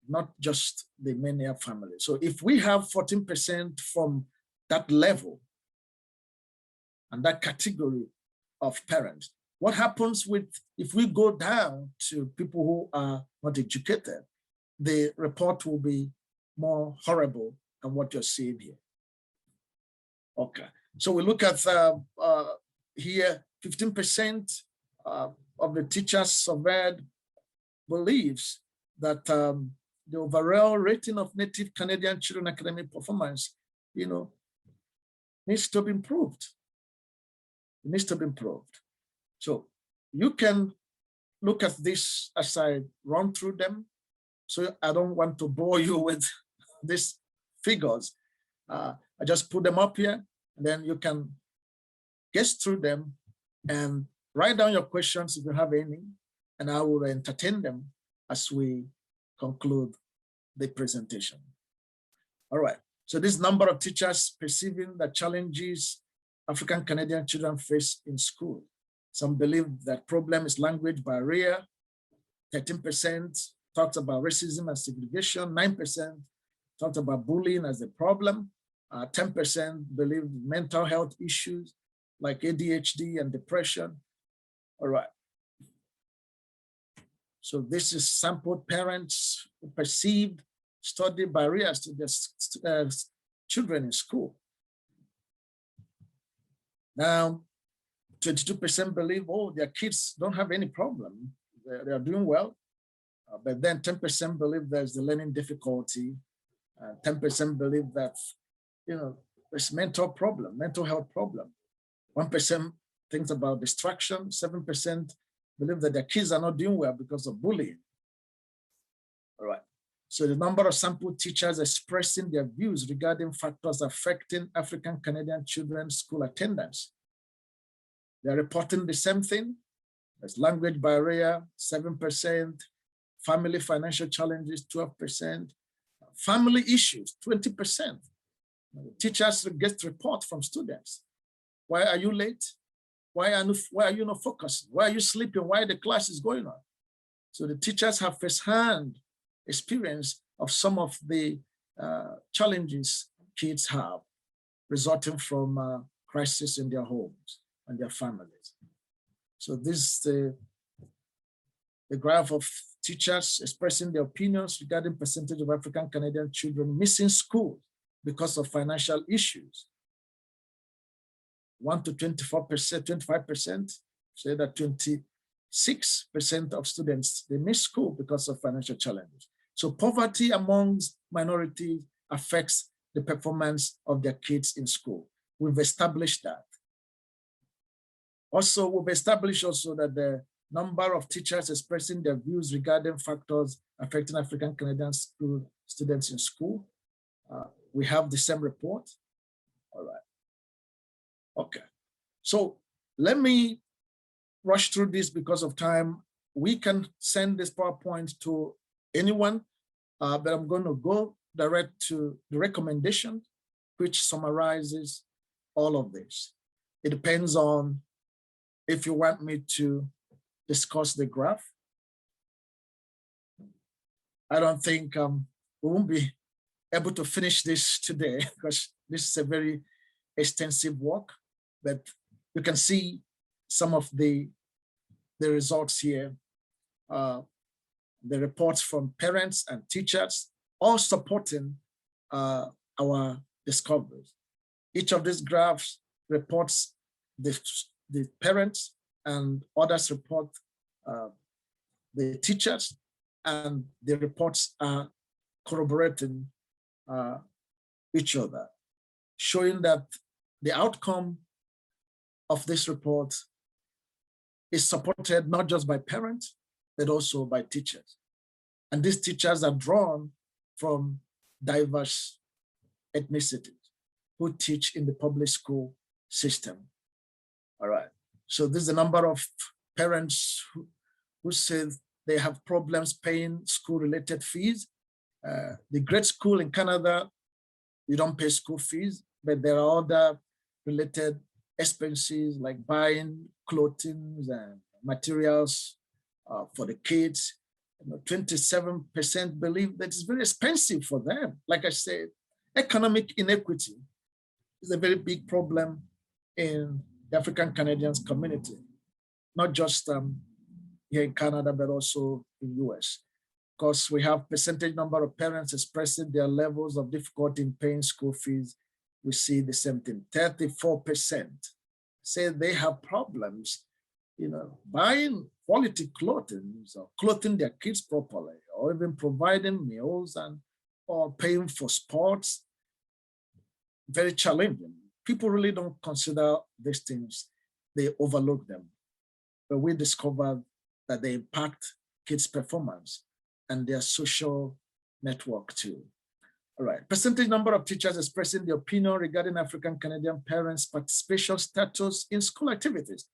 not just the many family. So if we have 14% from that level and that category of parents, what happens if we go down to people who are not educated? The report will be more horrible than what you're seeing here. Okay, so we look at here, 15% of the teachers surveyed believes that the overall rating of native Canadian children academic performance, needs to be improved. It needs to be improved. So you can look at this as I run through them. So I don't want to bore you with these figures. I just put them up here, and then you can guess through them and write down your questions if you have any, and I will entertain them as we conclude the presentation. All right, so this number of teachers perceiving the challenges African Canadian children face in school. Some believe that problem is language barrier, 13% talked about racism and segregation, 9% talked about bullying as a problem, 10% believe mental health issues like ADHD and depression. All right. So this is sampled parents who perceived study barriers to their children in school. Now, 22% believe, oh, their kids don't have any problem. They are doing well. But then 10% believe there's the learning difficulty. 10% believe that, there's mental health problem. 1% thinks about distraction. 7% believe that their kids are not doing well because of bullying. All right. So the number of sample teachers expressing their views regarding factors affecting African Canadian children's school attendance. They're reporting the same thing. There's language barrier, 7%, family financial challenges, 12%, family issues, 20%. Teachers get report from students. Why are you late? Why are you not focusing? Why are you sleeping? Why the class is going on? So the teachers have firsthand experience of some of the challenges kids have resulting from crisis in their homes and their families. So this is the graph of teachers expressing their opinions regarding percentage of African Canadian children missing school because of financial issues. 1 to 24%, 25% say that 26% of students, they miss school because of financial challenges. So poverty amongst minorities affects the performance of their kids in school. We've established that. Also, we've established also that the number of teachers expressing their views regarding factors affecting African Canadian students in school. We have the same report. All right. Okay. So let me rush through this because of time. We can send this PowerPoint to anyone, but I'm going to go direct to the recommendation, which summarizes all of this. It depends on if you want me to discuss the graph. I don't think we won't be able to finish this today because this is a very extensive work, but you can see some of the results here. The reports from parents and teachers, all supporting our discoveries. Each of these graphs reports the parents, and others report the teachers, and the reports are corroborating each other, showing that the outcome of this report is supported not just by parents, but also by teachers. And these teachers are drawn from diverse ethnicities who teach in the public school system. All right. So this is the number of parents who say they have problems paying school-related fees. The great school in Canada, you don't pay school fees, but there are other related expenses like buying clothing and materials for the kids. 27% believe that it's very expensive for them. Like I said, economic inequity is a very big problem in the African Canadians community, not just here in Canada, but also in US. Because we have percentage number of parents expressing their levels of difficulty in paying school fees. We see the same thing, 34% say they have problems, buying quality clothing or clothing their kids properly, or even providing meals or paying for sports. Very challenging. People really don't consider these things. They overlook them. But we discovered that they impact kids' performance and their social network too. All right, percentage number of teachers expressing their opinion regarding African Canadian parents' participation status in school activities.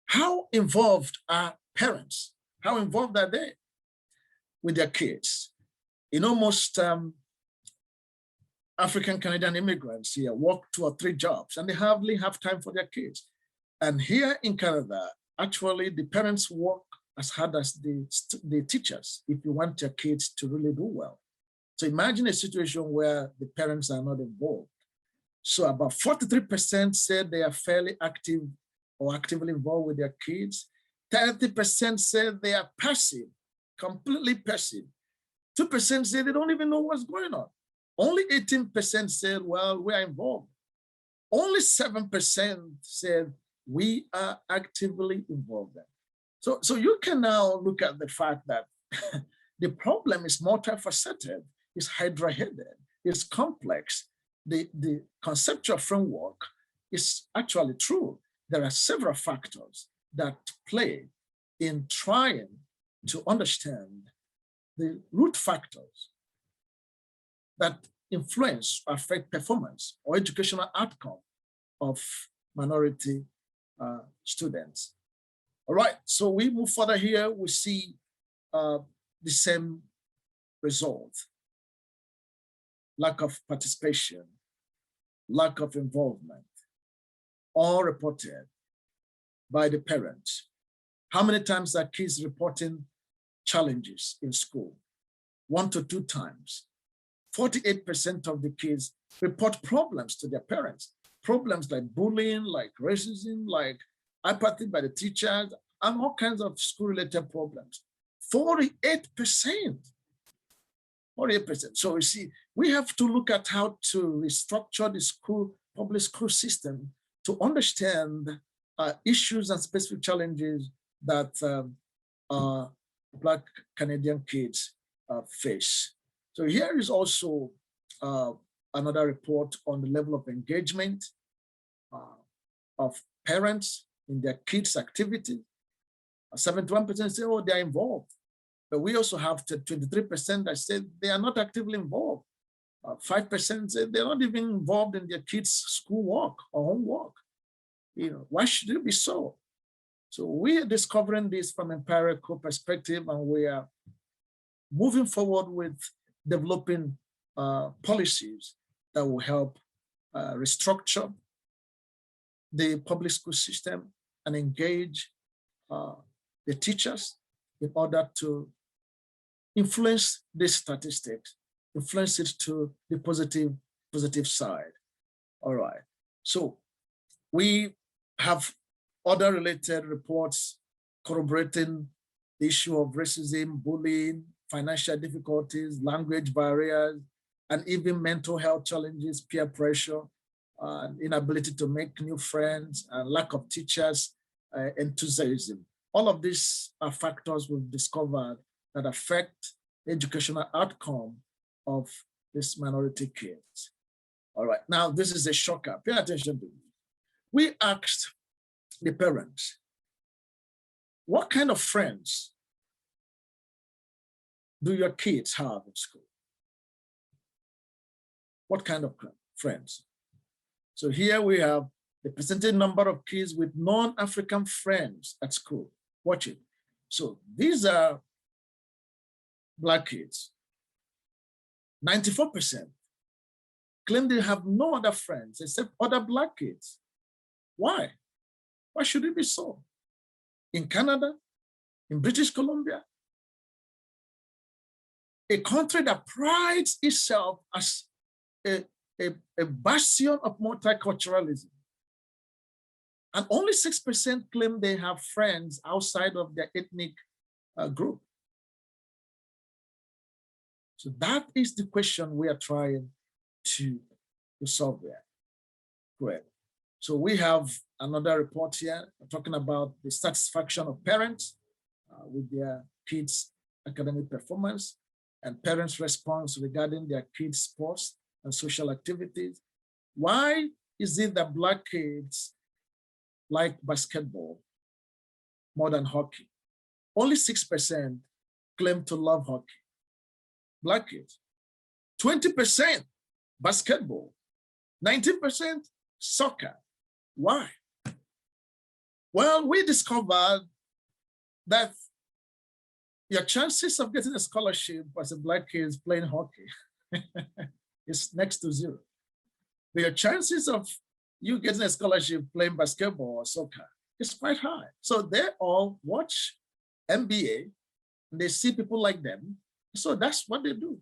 How involved are parents? How involved are they with their kids? Most African Canadian immigrants here work 2 or 3 jobs and they hardly have time for their kids. And here in Canada, actually the parents work as hard as the teachers if you want your kids to really do well. So imagine a situation where the parents are not involved. So about 43% said they are fairly active or actively involved with their kids. 30% said they are passive, completely passive. 2% said they don't even know what's going on. Only 18% said, well, we are involved. Only 7% said we are actively involved. So you can now look at the fact that the problem is multifaceted, it's hydra-headed, it's complex. The conceptual framework is actually true. There are several factors that play in trying to understand the root factors that influence, affect performance or educational outcome of minority students. All right, so we move further here, we see the same result. Lack of participation, lack of involvement, all reported by the parents. How many times are kids reporting challenges in school? 1 to 2 times. 48% of the kids report problems to their parents. Problems like bullying, like racism, like apathy by the teachers, and all kinds of school-related problems. 48%. 48%. So you see, we have to look at how to restructure the public school system to understand issues and specific challenges that Black Canadian kids face. So here is also another report on the level of engagement of parents in their kids' activities. 71% say, oh, they're involved. But we also have 23% that said they are not actively involved. 5% say they're not even involved in their kids' schoolwork or homework. Why should it be so? So we are discovering this from empirical perspective, and we are moving forward with developing policies that will help restructure the public school system and engage the teachers in order to influence these statistics, influence it to the positive side. All right. So we have other related reports corroborating the issue of racism, bullying, financial difficulties, language barriers, and even mental health challenges, peer pressure, inability to make new friends, and lack of teachers, enthusiasm. All of these are factors we've discovered that affect the educational outcome of these minority kids. All right, now this is a shocker. Pay attention to me. We asked the parents, what kind of friends do your kids have in school? What kind of friends? So here we have the percentage number of kids with non-African friends at school. Watch it. So these are Black kids. 94% claim they have no other friends except other Black kids. Why? Why should it be so? In Canada, in British Columbia, a country that prides itself as a bastion of multiculturalism, and only 6% claim they have friends outside of their ethnic group. So that is the question we are trying to solve there. Great. So we have another report here talking about the satisfaction of parents with their kids' academic performance and parents' response regarding their kids' sports and social activities. Why is it that Black kids like basketball more than hockey? Only 6% claim to love hockey. Black kids. 20% basketball. 19% soccer. Why? Well, we discovered that your chances of getting a scholarship as a Black kid playing hockey is next to zero. But your chances of you getting a scholarship playing basketball or soccer is quite high. So they all watch NBA and they see people like them. So that's what they do.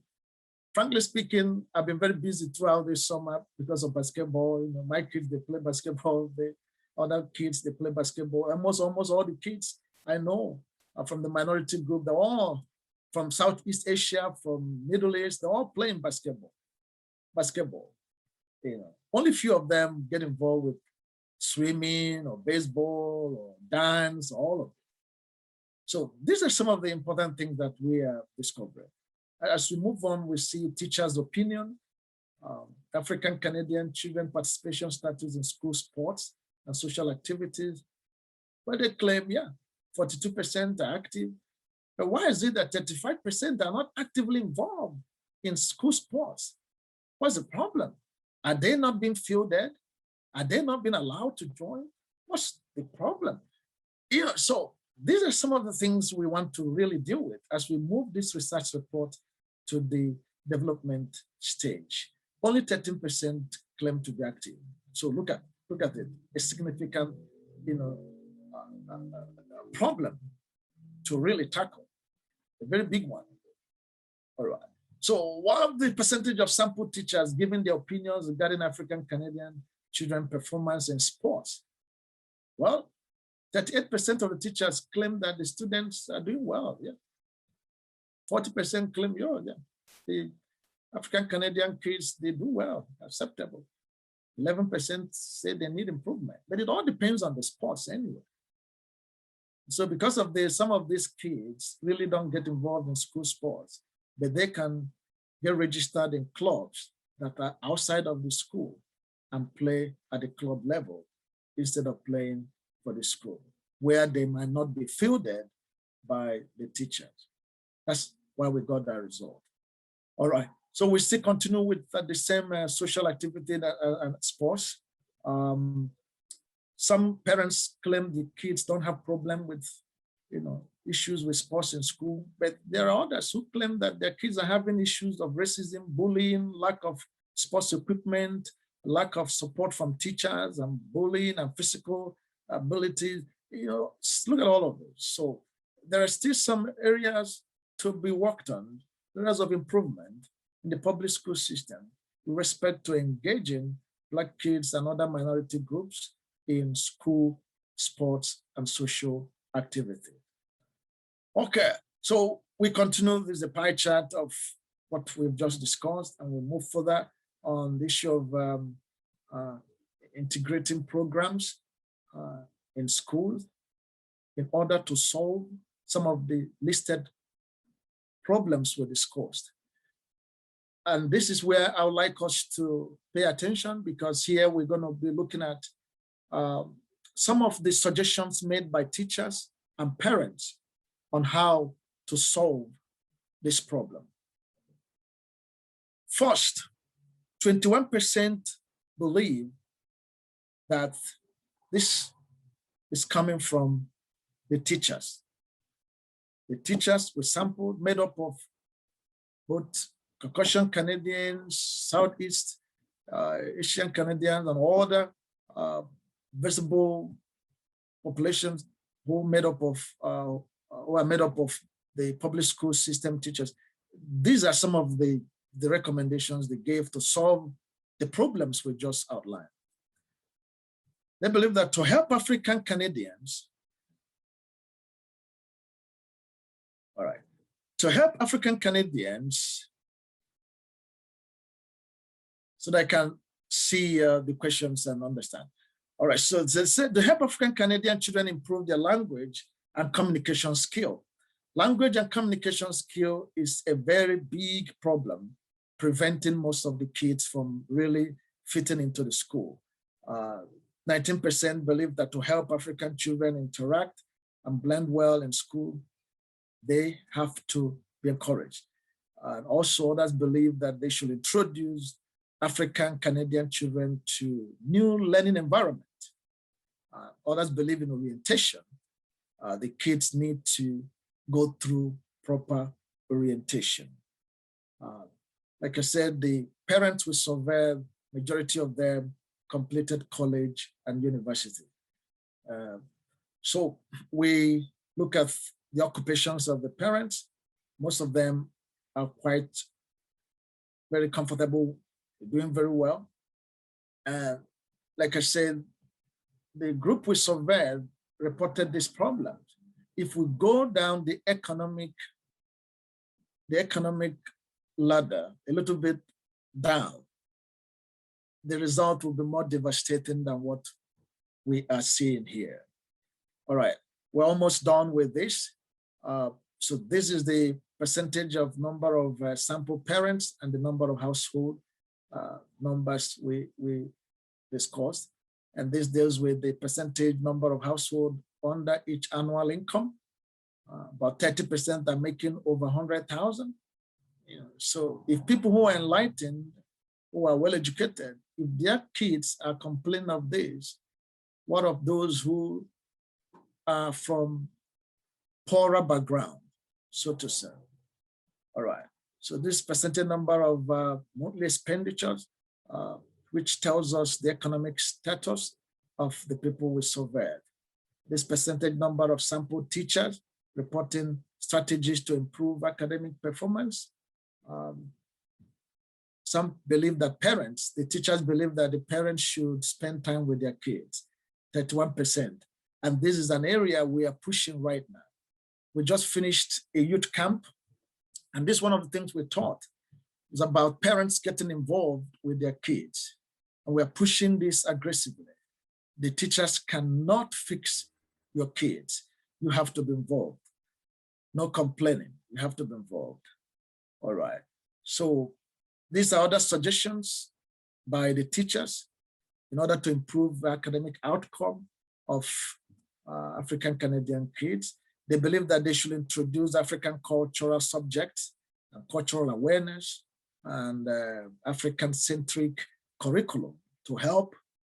Frankly speaking, I've been very busy throughout this summer because of basketball. You know, my kids, they play basketball. The other kids, they play basketball. Almost all the kids I know are from the minority group. They're all from Southeast Asia, from Middle East. They're all playing basketball. You know, only a few of them get involved with swimming or baseball or dance, all of it. So these are some of the important things that we are discovering. As we move on, we see teachers' opinion, African Canadian children participation status in school sports and social activities, where they claim, 42% are active. But why is it that 35% are not actively involved in school sports? What's the problem? Are they not being fielded? Are they not being allowed to join? What's the problem? You know, so these are some of the things we want to really deal with as we move this research report to the development stage. Only 13% claim to be active. So look at it, a significant, problem to really tackle, a very big one. All right. So what of the percentage of sample teachers giving their opinions regarding African Canadian children performance in sports? Well, 38% of the teachers claim that the students are doing well. 40% claim, the African Canadian kids, they do well, acceptable. 11% say they need improvement, but it all depends on the sports anyway. So because of this, some of these kids really don't get involved in school sports, but they can get registered in clubs that are outside of the school and play at the club level instead of playing for the school, where they might not be fielded by the teachers. That's why we got that result. All right, so we still continue with the same social activity and sports. Some parents claim the kids don't have problem with, issues with sports in school, but there are others who claim that their kids are having issues of racism, bullying, lack of sports equipment, lack of support from teachers, and bullying and physical abilities. Look at all of this. So there are still some areas to be worked on, areas of improvement in the public school system with respect to engaging Black kids and other minority groups in school, sports, and social activity. Okay, so we continue with the pie chart of what we've just discussed, and we'll move further on the issue of integrating programs in schools in order to solve some of the listed problems we discussed. And this is where I would like us to pay attention, because here we're going to be looking at some of the suggestions made by teachers and parents on how to solve this problem. First, 21% believe that this is coming from the teachers. The teachers were sampled, made up of both Caucasian Canadians, Southeast Asian Canadians, and other visible populations who are made up of the public school system teachers. These are some of the recommendations they gave to solve the problems we just outlined. They believe that to help African Canadians, so they can see the questions and understand. All right, so they said to help African Canadian children improve their language and communication skill. Language and communication skill is a very big problem, preventing most of the kids from really fitting into the school. 19% believe that to help African children interact and blend well in school, they have to be encouraged. And also others believe that they should introduce African Canadian children to new learning environment. Others believe in orientation. The kids need to go through proper orientation. Like I said, the parents we surveyed, majority of them completed college and university. So we look at the occupations of the parents. Most of them are quite very comfortable, doing very well. And like I said, the group we surveyed reported this problem. If we go down the economic ladder a little bit down, the result will be more devastating than what we are seeing here. All right, we're almost done with this. So this is the percentage of number of sample parents and the number of household numbers we discussed. And this deals with the percentage number of household under each annual income. About 30% are making over 100,000. So if people who are enlightened, who are well-educated, if their kids are complaining of this, what of those who are from poorer background, so to say? All right, so this percentage number of monthly expenditures, which tells us the economic status of the people we surveyed. This percentage number of sample teachers reporting strategies to improve academic performance. Some believe that the teachers believe that the parents should spend time with their kids, 31%. And this is an area we are pushing right now. We just finished a youth camp, and this is one of the things we taught is about parents getting involved with their kids. And we're pushing this aggressively. The teachers cannot fix your kids. You have to be involved. No complaining, you have to be involved. All right, so these are other suggestions by the teachers in order to improve the academic outcome of African Canadian kids. They believe that they should introduce African cultural subjects and cultural awareness and African-centric curriculum to help.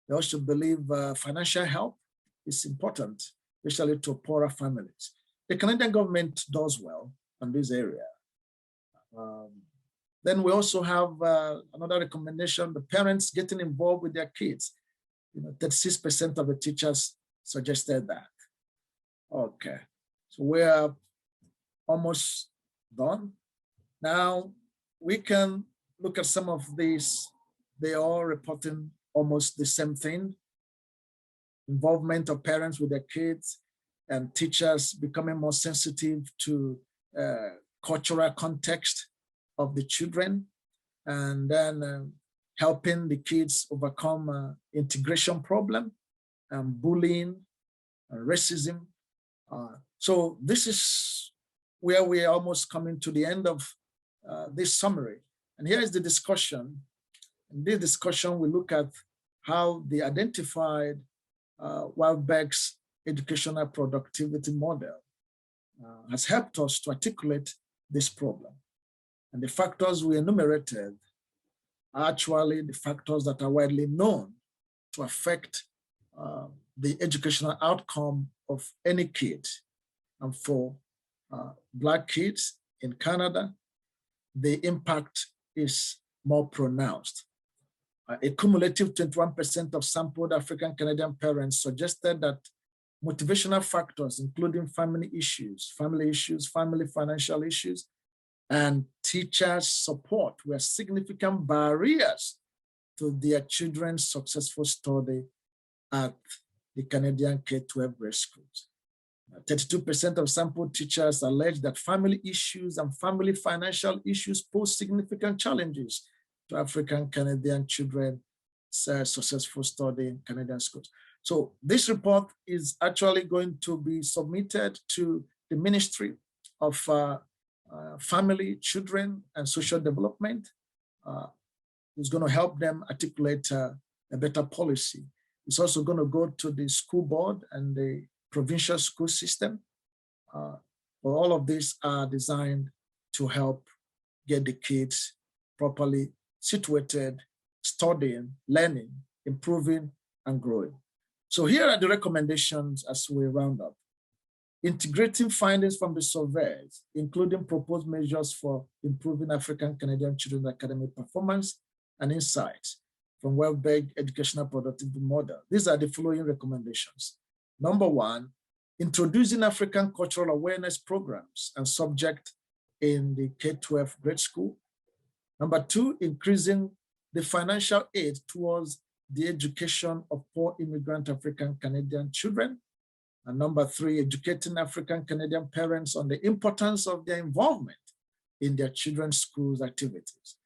They also believe financial help is important, especially to poorer families. The Canadian government does well in this area. Then we also have another recommendation, the parents getting involved with their kids. 36% of the teachers suggested that. Okay, so we're almost done. Now we can look at some of these. They are reporting almost the same thing. Involvement of parents with their kids and teachers becoming more sensitive to cultural context of the children, and then helping the kids overcome integration problem and bullying and racism. So this is where we are almost coming to the end of this summary. And here is the discussion. In this discussion, we look at how the identified Wildberg's educational productivity model has helped us to articulate this problem. And the factors we enumerated are actually the factors that are widely known to affect the educational outcome of any kid. And for Black kids in Canada, the impact is more pronounced. A cumulative 21% of sampled African Canadian parents suggested that motivational factors, including family financial issues, and teachers' support were significant barriers to their children's successful study at the Canadian K-12 grade schools. 32% of sampled teachers alleged that family issues and family financial issues pose significant challenges to African Canadian children's successful study in Canadian schools. So this report is actually going to be submitted to the Ministry of Family, Children, and Social Development. It's going to help them articulate a better policy. It's also going to go to the school board and the provincial school system. All of these are designed to help get the kids properly situated, studying, learning, improving, and growing. So here are the recommendations as we round up. Integrating findings from the surveys, including proposed measures for improving African Canadian children's academic performance and insights from Wellberg Educational Productivity Model. These are the following recommendations. Number one, introducing African cultural awareness programs and subject in the K-12 grade school. Number two, increasing the financial aid towards the education of poor immigrant African Canadian children. And number three, educating African Canadian parents on the importance of their involvement in their children's schools activities.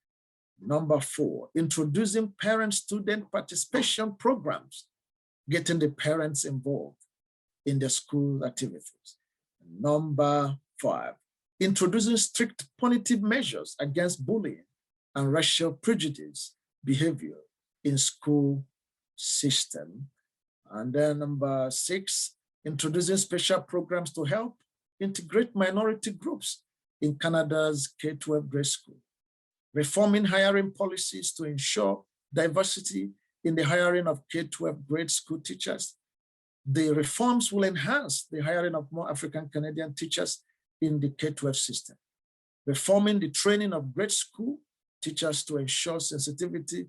Number four, introducing parent-student participation programs, getting the parents involved in their school activities. Number five, introducing strict punitive measures against bullying and racial prejudice behavior in school system. And then number six, introducing special programs to help integrate minority groups in Canada's K-12 grade school. Reforming hiring policies to ensure diversity in the hiring of K-12 grade school teachers. The reforms will enhance the hiring of more African Canadian teachers in the K-12 system. Reforming the training of grade school teachers to ensure sensitivity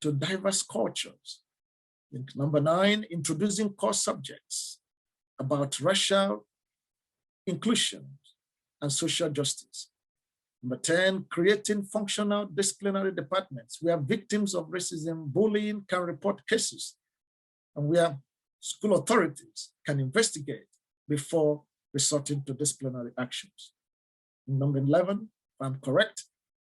to diverse cultures. Number nine, introducing core subjects about racial inclusion and social justice. Number 10, creating functional disciplinary departments where victims of racism, bullying can report cases and where school authorities can investigate before resorting to disciplinary actions. Number 11, if I'm correct,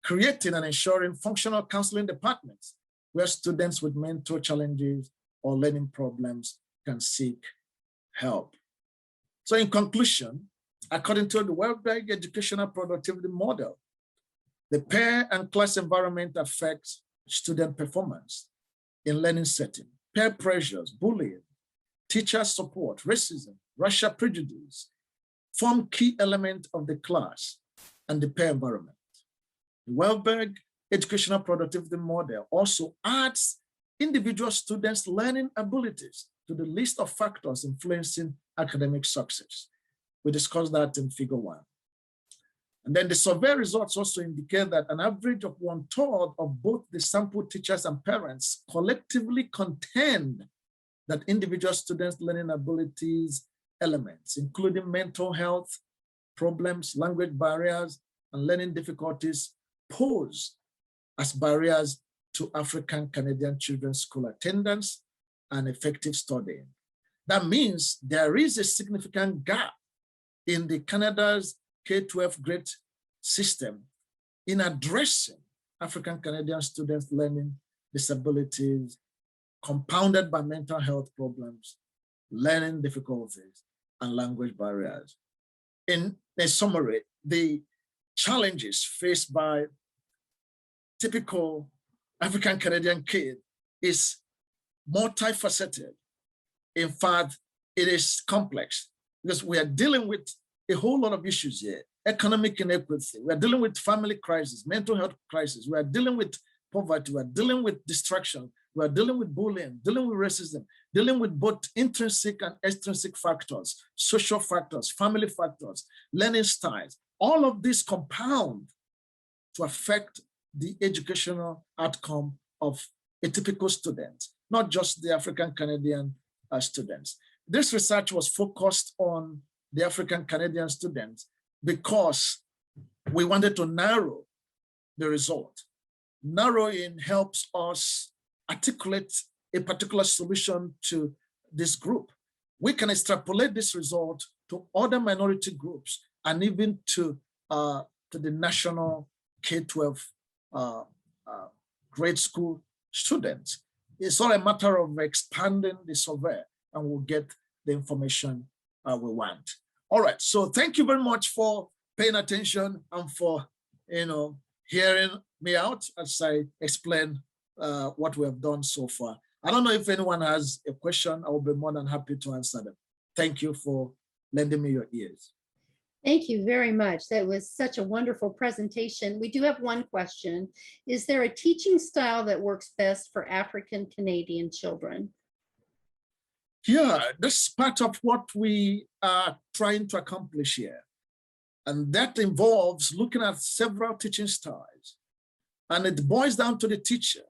creating and ensuring functional counseling departments where students with mental challenges or learning problems can seek help. So in conclusion, according to the Wellberg Educational Productivity Model, the pair and class environment affects student performance in learning setting. Peer pressures, bullying, teacher support, racism, racial prejudice form key elements of the class and the pair environment. The Wellberg Educational Productivity Model also adds individual students' learning abilities to the list of factors influencing academic success. We discussed that in figure 1. And then the survey results also indicate that an average of 1/3 of both the sample teachers and parents collectively contend that individual students' learning abilities elements, including mental health problems, language barriers, and learning difficulties, pose as barriers to African Canadian children's school attendance and effective studying. That means there is a significant gap in the Canada's K-12 grade system in addressing African Canadian students' learning disabilities compounded by mental health problems, learning difficulties, and language barriers. In a summary, the challenges faced by typical African Canadian kid is multifaceted. In fact, it is complex because we are dealing with a whole lot of issues here. economic inequity. We are dealing with family crisis, mental health crisis. We are dealing with poverty. We are dealing with distraction. We are dealing with bullying, dealing with racism, dealing with both intrinsic and extrinsic factors, social factors, family factors, learning styles. All of these compound to affect the educational outcome of a typical student, not just the African Canadian students. This research was focused on the African Canadian students because we wanted to narrow the result. Narrowing helps us articulate a particular solution to this group. We can extrapolate this result to other minority groups and even to the national K-12 grade school students. It's all a matter of expanding the survey and we'll get the information we want. All right, so thank you very much for paying attention and for hearing me out as I explain what we have done so far. I don't know if anyone has a question. I will be more than happy to answer them. Thank you for lending me your ears. Thank you very much. That was such a wonderful presentation. We do have one question. Is there a teaching style that works best for African Canadian children? Yeah, that's part of what we are trying to accomplish here. And that involves looking at several teaching styles. And it boils down to the teacher.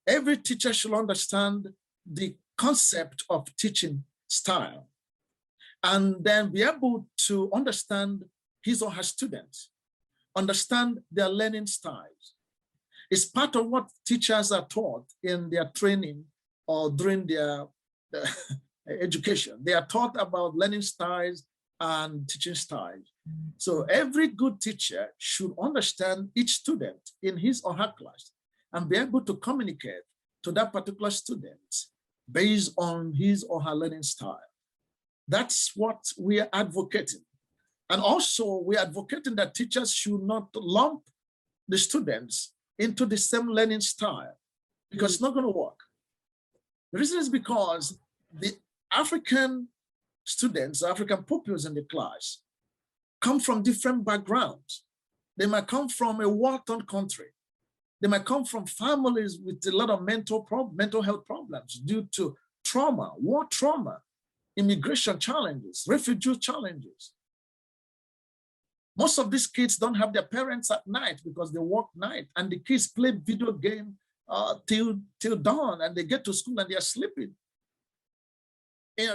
Every teacher should understand the concept of teaching style and then be able to understand his or her students, understand their learning styles. It's part of what teachers are taught in their training or during their education. They are taught about learning styles and teaching styles. So every good teacher should understand each student in his or her class and be able to communicate to that particular student based on his or her learning style. That's what we are advocating. And also we're advocating that teachers should not lump the students into the same learning style because it's not going to work. The reason is because the African students, African pupils in the class come from different backgrounds. They might come from a war-torn country. They might come from families with a lot of mental health problems due to trauma, war trauma, immigration challenges, refugee challenges. Most of these kids don't have their parents at night because they work night, and the kids play video game till dawn, and they get to school and they are sleeping.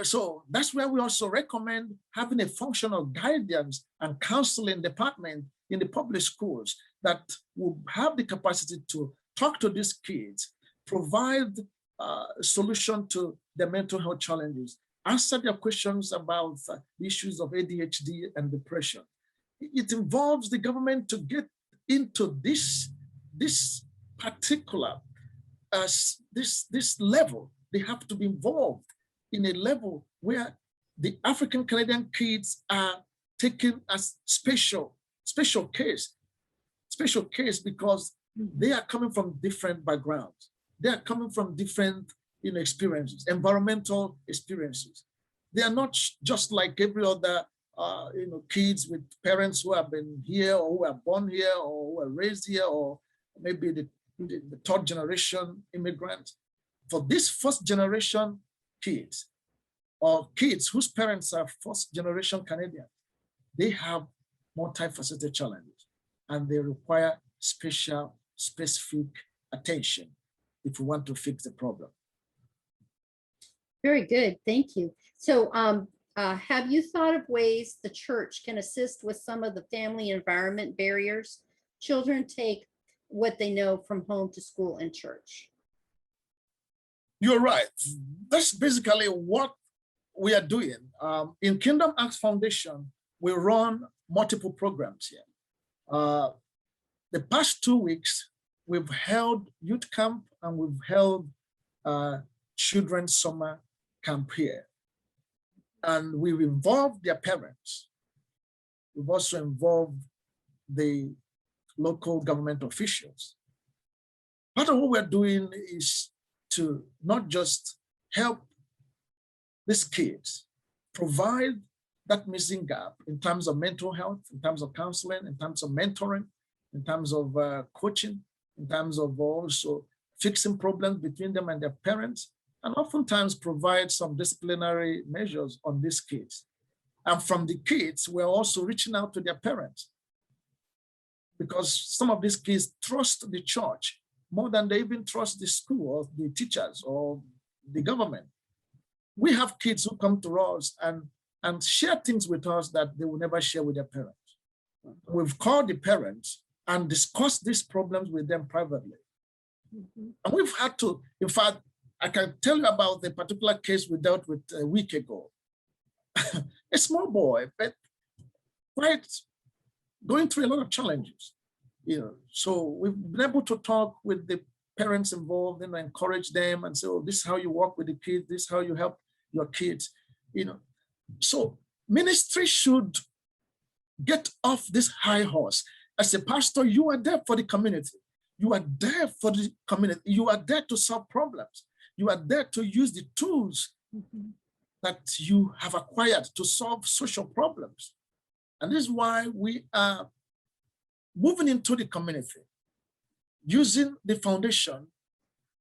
So that's where we also recommend having a functional guidance and counseling department in the public schools that will have the capacity to talk to these kids, provide a solution to their mental health challenges, answer their questions about issues of ADHD and depression. It involves the government to get into this particular, this level. They have to be involved in a level where the African Canadian kids are taken as special case because they are coming from different backgrounds. They are coming from different experiences, environmental experiences. They are not just like every other kids with parents who have been here or who are born here or who are raised here or maybe the third generation immigrants. For this first generation kids or kids whose parents are first generation Canadian, they have multifaceted challenges and they require specific attention if we want to fix the problem. Very good, thank you. So have you thought of ways the church can assist with some of the family environment barriers? Children take what they know from home to school and church. You're right. That's basically what we are doing. In Kingdom Acts Foundation, we run multiple programs here. The past 2 weeks, we've held youth camp and we've held children's summer camp here. And we've involved their parents. We've also involved the local government officials. Part of what we're doing is to not just help these kids, provide that missing gap in terms of mental health, in terms of counseling, in terms of mentoring, in terms of coaching, in terms of also fixing problems between them and their parents, and oftentimes provide some disciplinary measures on these kids. And from the kids, we're also reaching out to their parents, because some of these kids trust the church more than they even trust the school or the teachers or the government. We have kids who come to us and share things with us that they will never share with their parents. We've called the parents and discussed these problems with them privately. And we've had to, in fact, I can tell you about the particular case we dealt with a week ago. A small boy, but quite going through a lot of challenges. So we've been able to talk with the parents involved and encourage them and say, oh, this is how you work with the kids, this is how you help your kids. So ministry should get off this high horse. As a pastor, you are there for the community. You are there for the community. You are there to solve problems. You are there to use the tools that you have acquired to solve social problems. And this is why we are moving into the community. Using the foundation,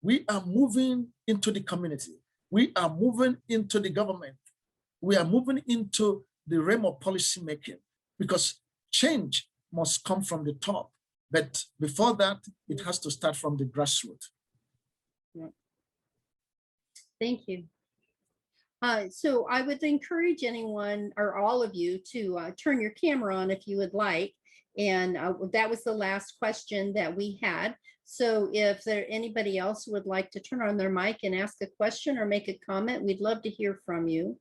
we are moving into the community. We are moving into the government. We are moving into the realm of policy making, because change must come from the top. But before that, it has to start from the grassroots. Thank you. So I would encourage anyone or all of you to turn your camera on if you would like. And that was the last question that we had. So if there anybody else would like to turn on their mic and ask a question or make a comment, we'd love to hear from you.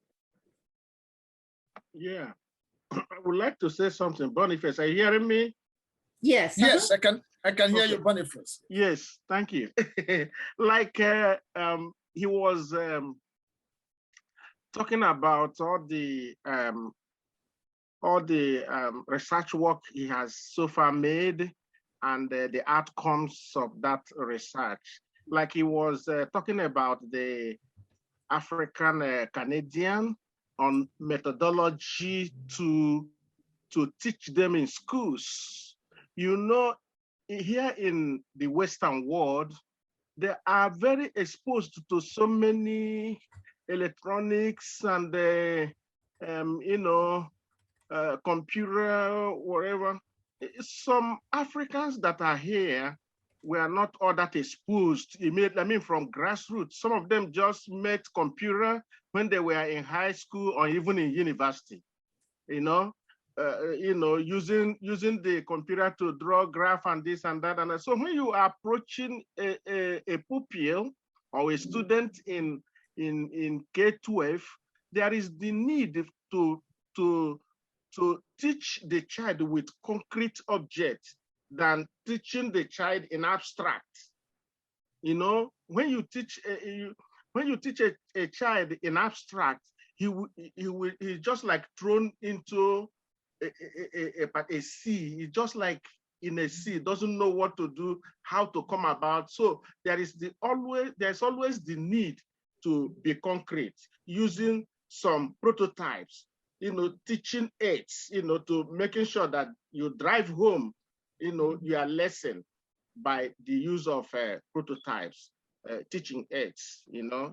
Yeah, I would like to say something. Boniface, are you hearing me? Yes. Yes, I can hear you, Boniface. Yes, thank you. Like he was talking about all the research work he has so far made and the outcomes of that research. Like he was talking about the African Canadian on methodology to teach them in schools. Here in the Western world, they are very exposed to so many electronics and computer, whatever. Some Africans that are here were not all that exposed. From grassroots. Some of them just met computer when they were in high school or even in university. Using the computer to draw graph and this and that. And so when you are approaching a pupil or a student in K-12, there is the need to teach the child with concrete objects than teaching the child in abstract. When you teach a child in abstract, he's just like thrown into a sea. He's just like in a sea, doesn't know what to do, how to come about. So there's always the need to be concrete, using some prototypes, teaching aids, to making sure that you drive home, your lesson by the use of prototypes, teaching aids,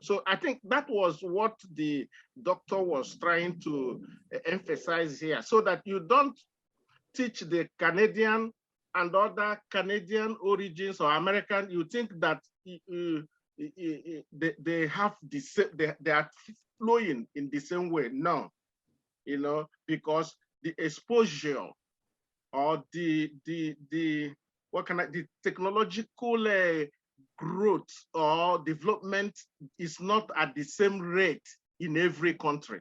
So I think that was what the doctor was trying to emphasize here, so that you don't teach the Canadian and other Canadian origins or American, you think that they have the same, they are flowing in the same way. No, because the exposure or the technological growth or development is not at the same rate in every country.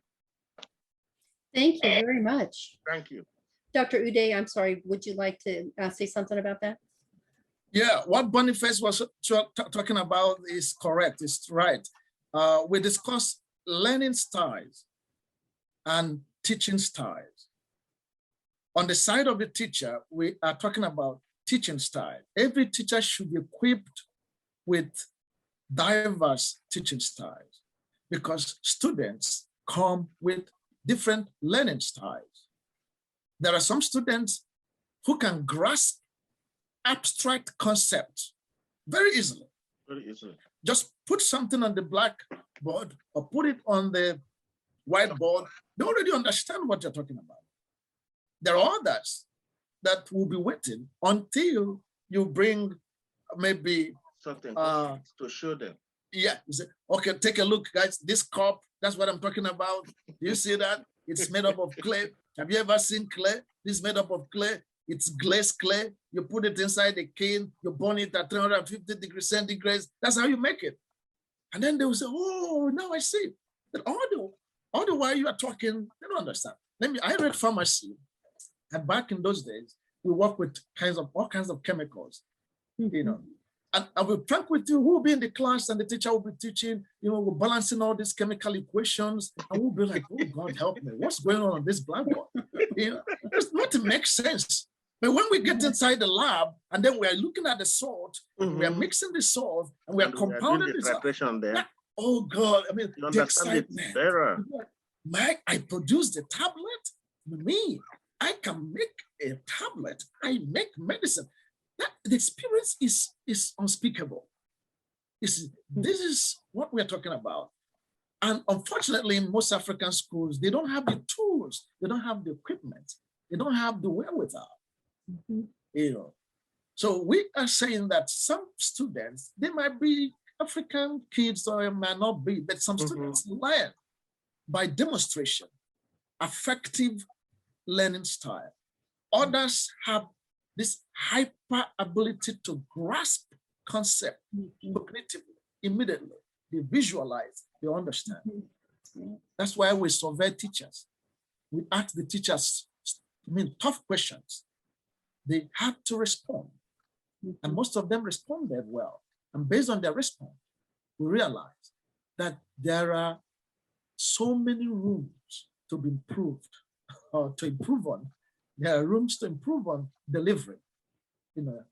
Thank you very much. Thank you. Dr. Uday, I'm sorry, would you like to say something about that? Yeah, what Boniface was talking about is correct, it's right. We discussed learning styles and teaching styles. On the side of the teacher, we are talking about teaching style. Every teacher should be equipped with diverse teaching styles, because students come with different learning styles. There are some students who can grasp abstract concepts very easily. Very easily. Just put something on the blackboard or put it on the whiteboard. They already understand what you're talking about. There are others that will be waiting until you bring maybe something to show them. Yeah, you say, okay, take a look, guys. This cup, that's what I'm talking about. Do you see that? It's made up of clay. Have you ever seen clay? This is made up of clay. It's glazed clay. You put it inside the kiln, you burn it at 350 degrees centigrade. That's how you make it. And then they will say, oh, now I see. But all the while you are talking, they don't understand. I read pharmacy, and back in those days, we work with all kinds of chemicals, you know. And I will frank with you, who will be in the class and the teacher will be teaching, you know, we're balancing all these chemical equations, and we'll be like, oh, God help me, what's going on this blackboard? You know, it's not to make sense. But when we get inside the lab and then we are looking at the salt, we are mixing the salt, and we are compounding the preparation there. Oh God, I mean, you the excitement. Better. I produce the tablet. Me, I can make a tablet. I make medicine. The experience is unspeakable. This is what we're talking about. And unfortunately, in most African schools, they don't have the tools, they don't have the equipment, they don't have the wherewithal. You know, so we are saying that some students, they might be African kids or it might not be, but some students learn by demonstration, affective learning style. Others have this hyper ability to grasp concept cognitively, immediately. They visualize, they understand. That's why we survey teachers. We ask the teachers, tough questions. They had to respond. And most of them responded well. And based on their response, we realized that there are so many rooms to be improved or to improve on. There are rooms to improve on delivery. You know,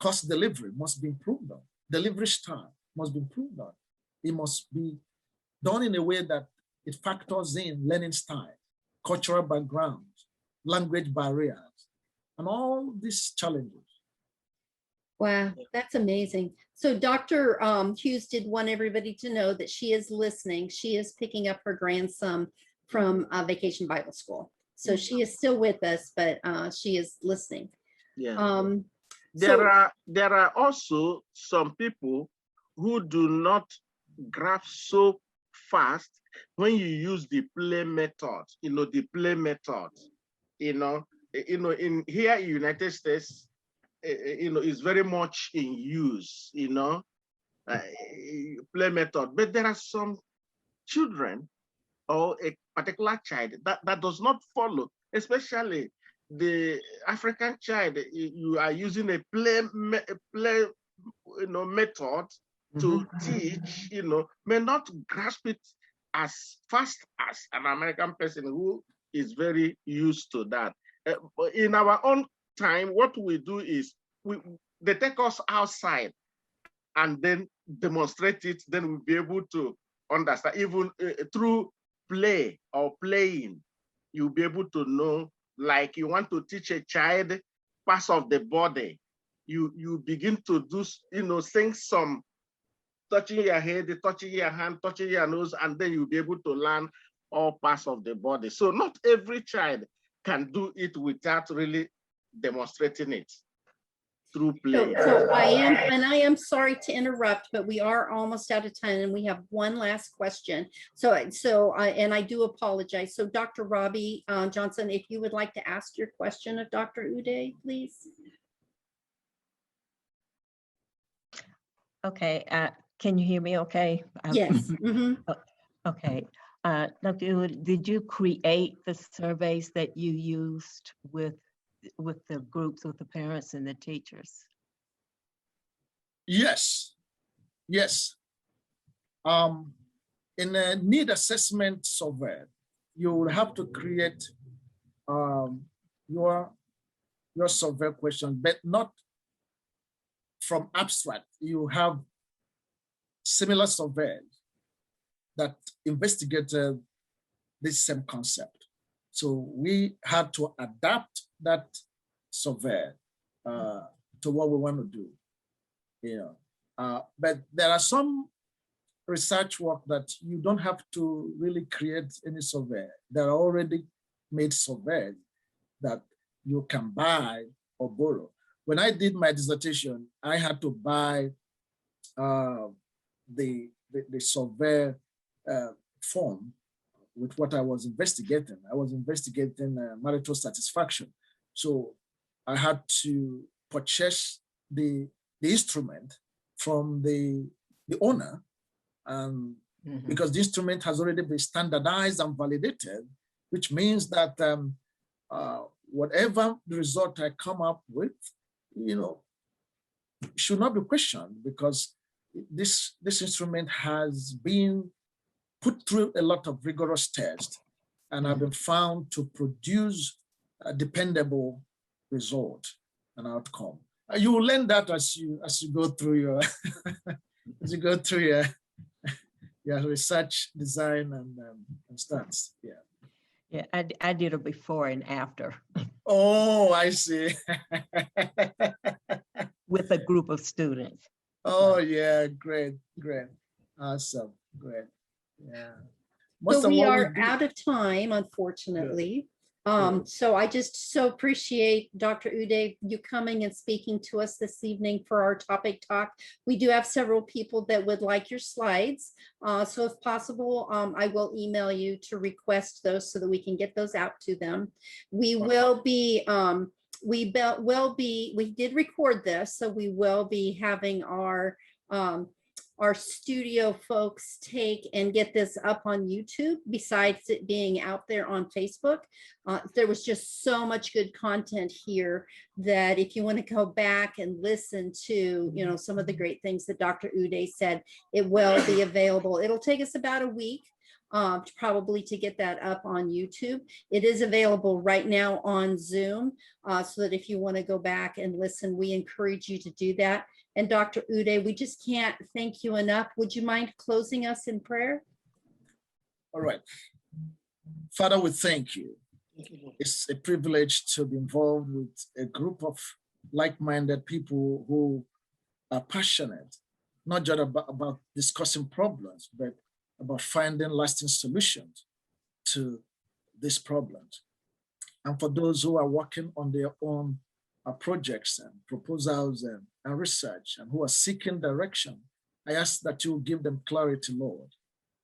cost delivery must be improved on. Delivery style must be improved on. It must be done in a way that it factors in learning style, cultural backgrounds, language barriers, and all these challenges. Wow, that's amazing. So Dr. Hughes did want everybody to know that she is listening. She is picking up her grandson from Vacation Bible School. So she is still with us, but she is listening. Yeah. There are also some people who do not grasp so fast when you use the play method. You know, the play method. In here in United States, is very much in use. Play method. But there are some children or a particular child that does not follow, especially the African child. You are using a play method to teach, may not grasp it as fast as an American person who is very used to that. In our own time, what we do is they take us outside and then demonstrate it. Then we'll be able to understand, even through play or playing, you'll be able to know. Like you want to teach a child parts of the body, you begin to do, sing some, touching your head, touching your hand, touching your nose, and then you'll be able to learn all parts of the body. So not every child can do it without really demonstrating it through play. So I am sorry to interrupt, but we are almost out of time and we have one last question. And I do apologize. So Dr. Robbie Johnson, if you would like to ask your question of Dr. Uday, please. Okay, can you hear me okay? Yes. Okay. Dr. Uday, did you create the surveys that you used with the groups, with the parents and the teachers? Yes. In a need assessment survey, you will have to create your survey question, but not from abstract. You have similar surveys that investigated this same concept. So we had to adapt that survey to what we want to do. But there are some research work that you don't have to really create any survey. There are already made surveys that you can buy or borrow. When I did my dissertation, I had to buy the survey form with what I was investigating. I was investigating marital satisfaction. So I had to purchase the instrument from the owner, because the instrument has already been standardized and validated, which means that whatever the result I come up with, should not be questioned, because this instrument has been put through a lot of rigorous tests and have been found to produce a dependable result and outcome. You will learn that as you go through your your research, design, and stats. Yeah. Yeah, I did a before and after Oh, I see. with a group of students. Oh, yeah, great. Awesome, great. Yeah. Most So of we what are do- out of time, unfortunately. Good. So I just so appreciate Dr. Uday, you coming and speaking to us this evening for our topic talk. We do have several people that would like your slides. So if possible, I will email you to request those so that we can get those out to them. We will be, we did record this, so we will be having our studio folks take and get this up on YouTube, besides it being out there on Facebook. There was just so much good content here that if you want to go back and listen to, some of the great things that Dr. Uday said, it will be available. It'll take us about a week probably to get that up on YouTube. It is available right now on Zoom, so that if you want to go back and listen, we encourage you to do that. And Dr. Uday, we just can't thank you enough. Would you mind closing us in prayer? All right. Father, we thank you. It's a privilege to be involved with a group of like-minded people who are passionate, not just about discussing problems, but about finding lasting solutions to these problems. And for those who are working on their own projects and proposals and research, and who are seeking direction, I ask that you will give them clarity, Lord,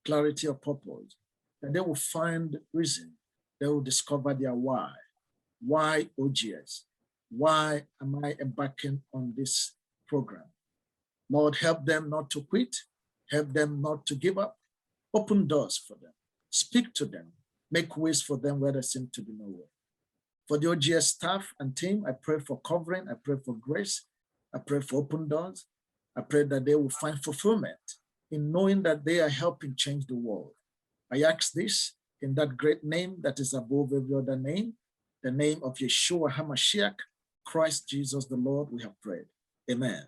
clarity of purpose, that they will find reason, they will discover their why. Why OGS? Why am I embarking on this program? Lord, help them not to quit, help them not to give up, open doors for them, speak to them, make ways for them where there seems to be no way. For the OGS staff and team, I pray for covering, I pray for grace, I pray for open doors. I pray that they will find fulfillment in knowing that they are helping change the world. I ask this in that great name that is above every other name, the name of Yeshua HaMashiach, Christ Jesus the Lord, we have prayed. Amen.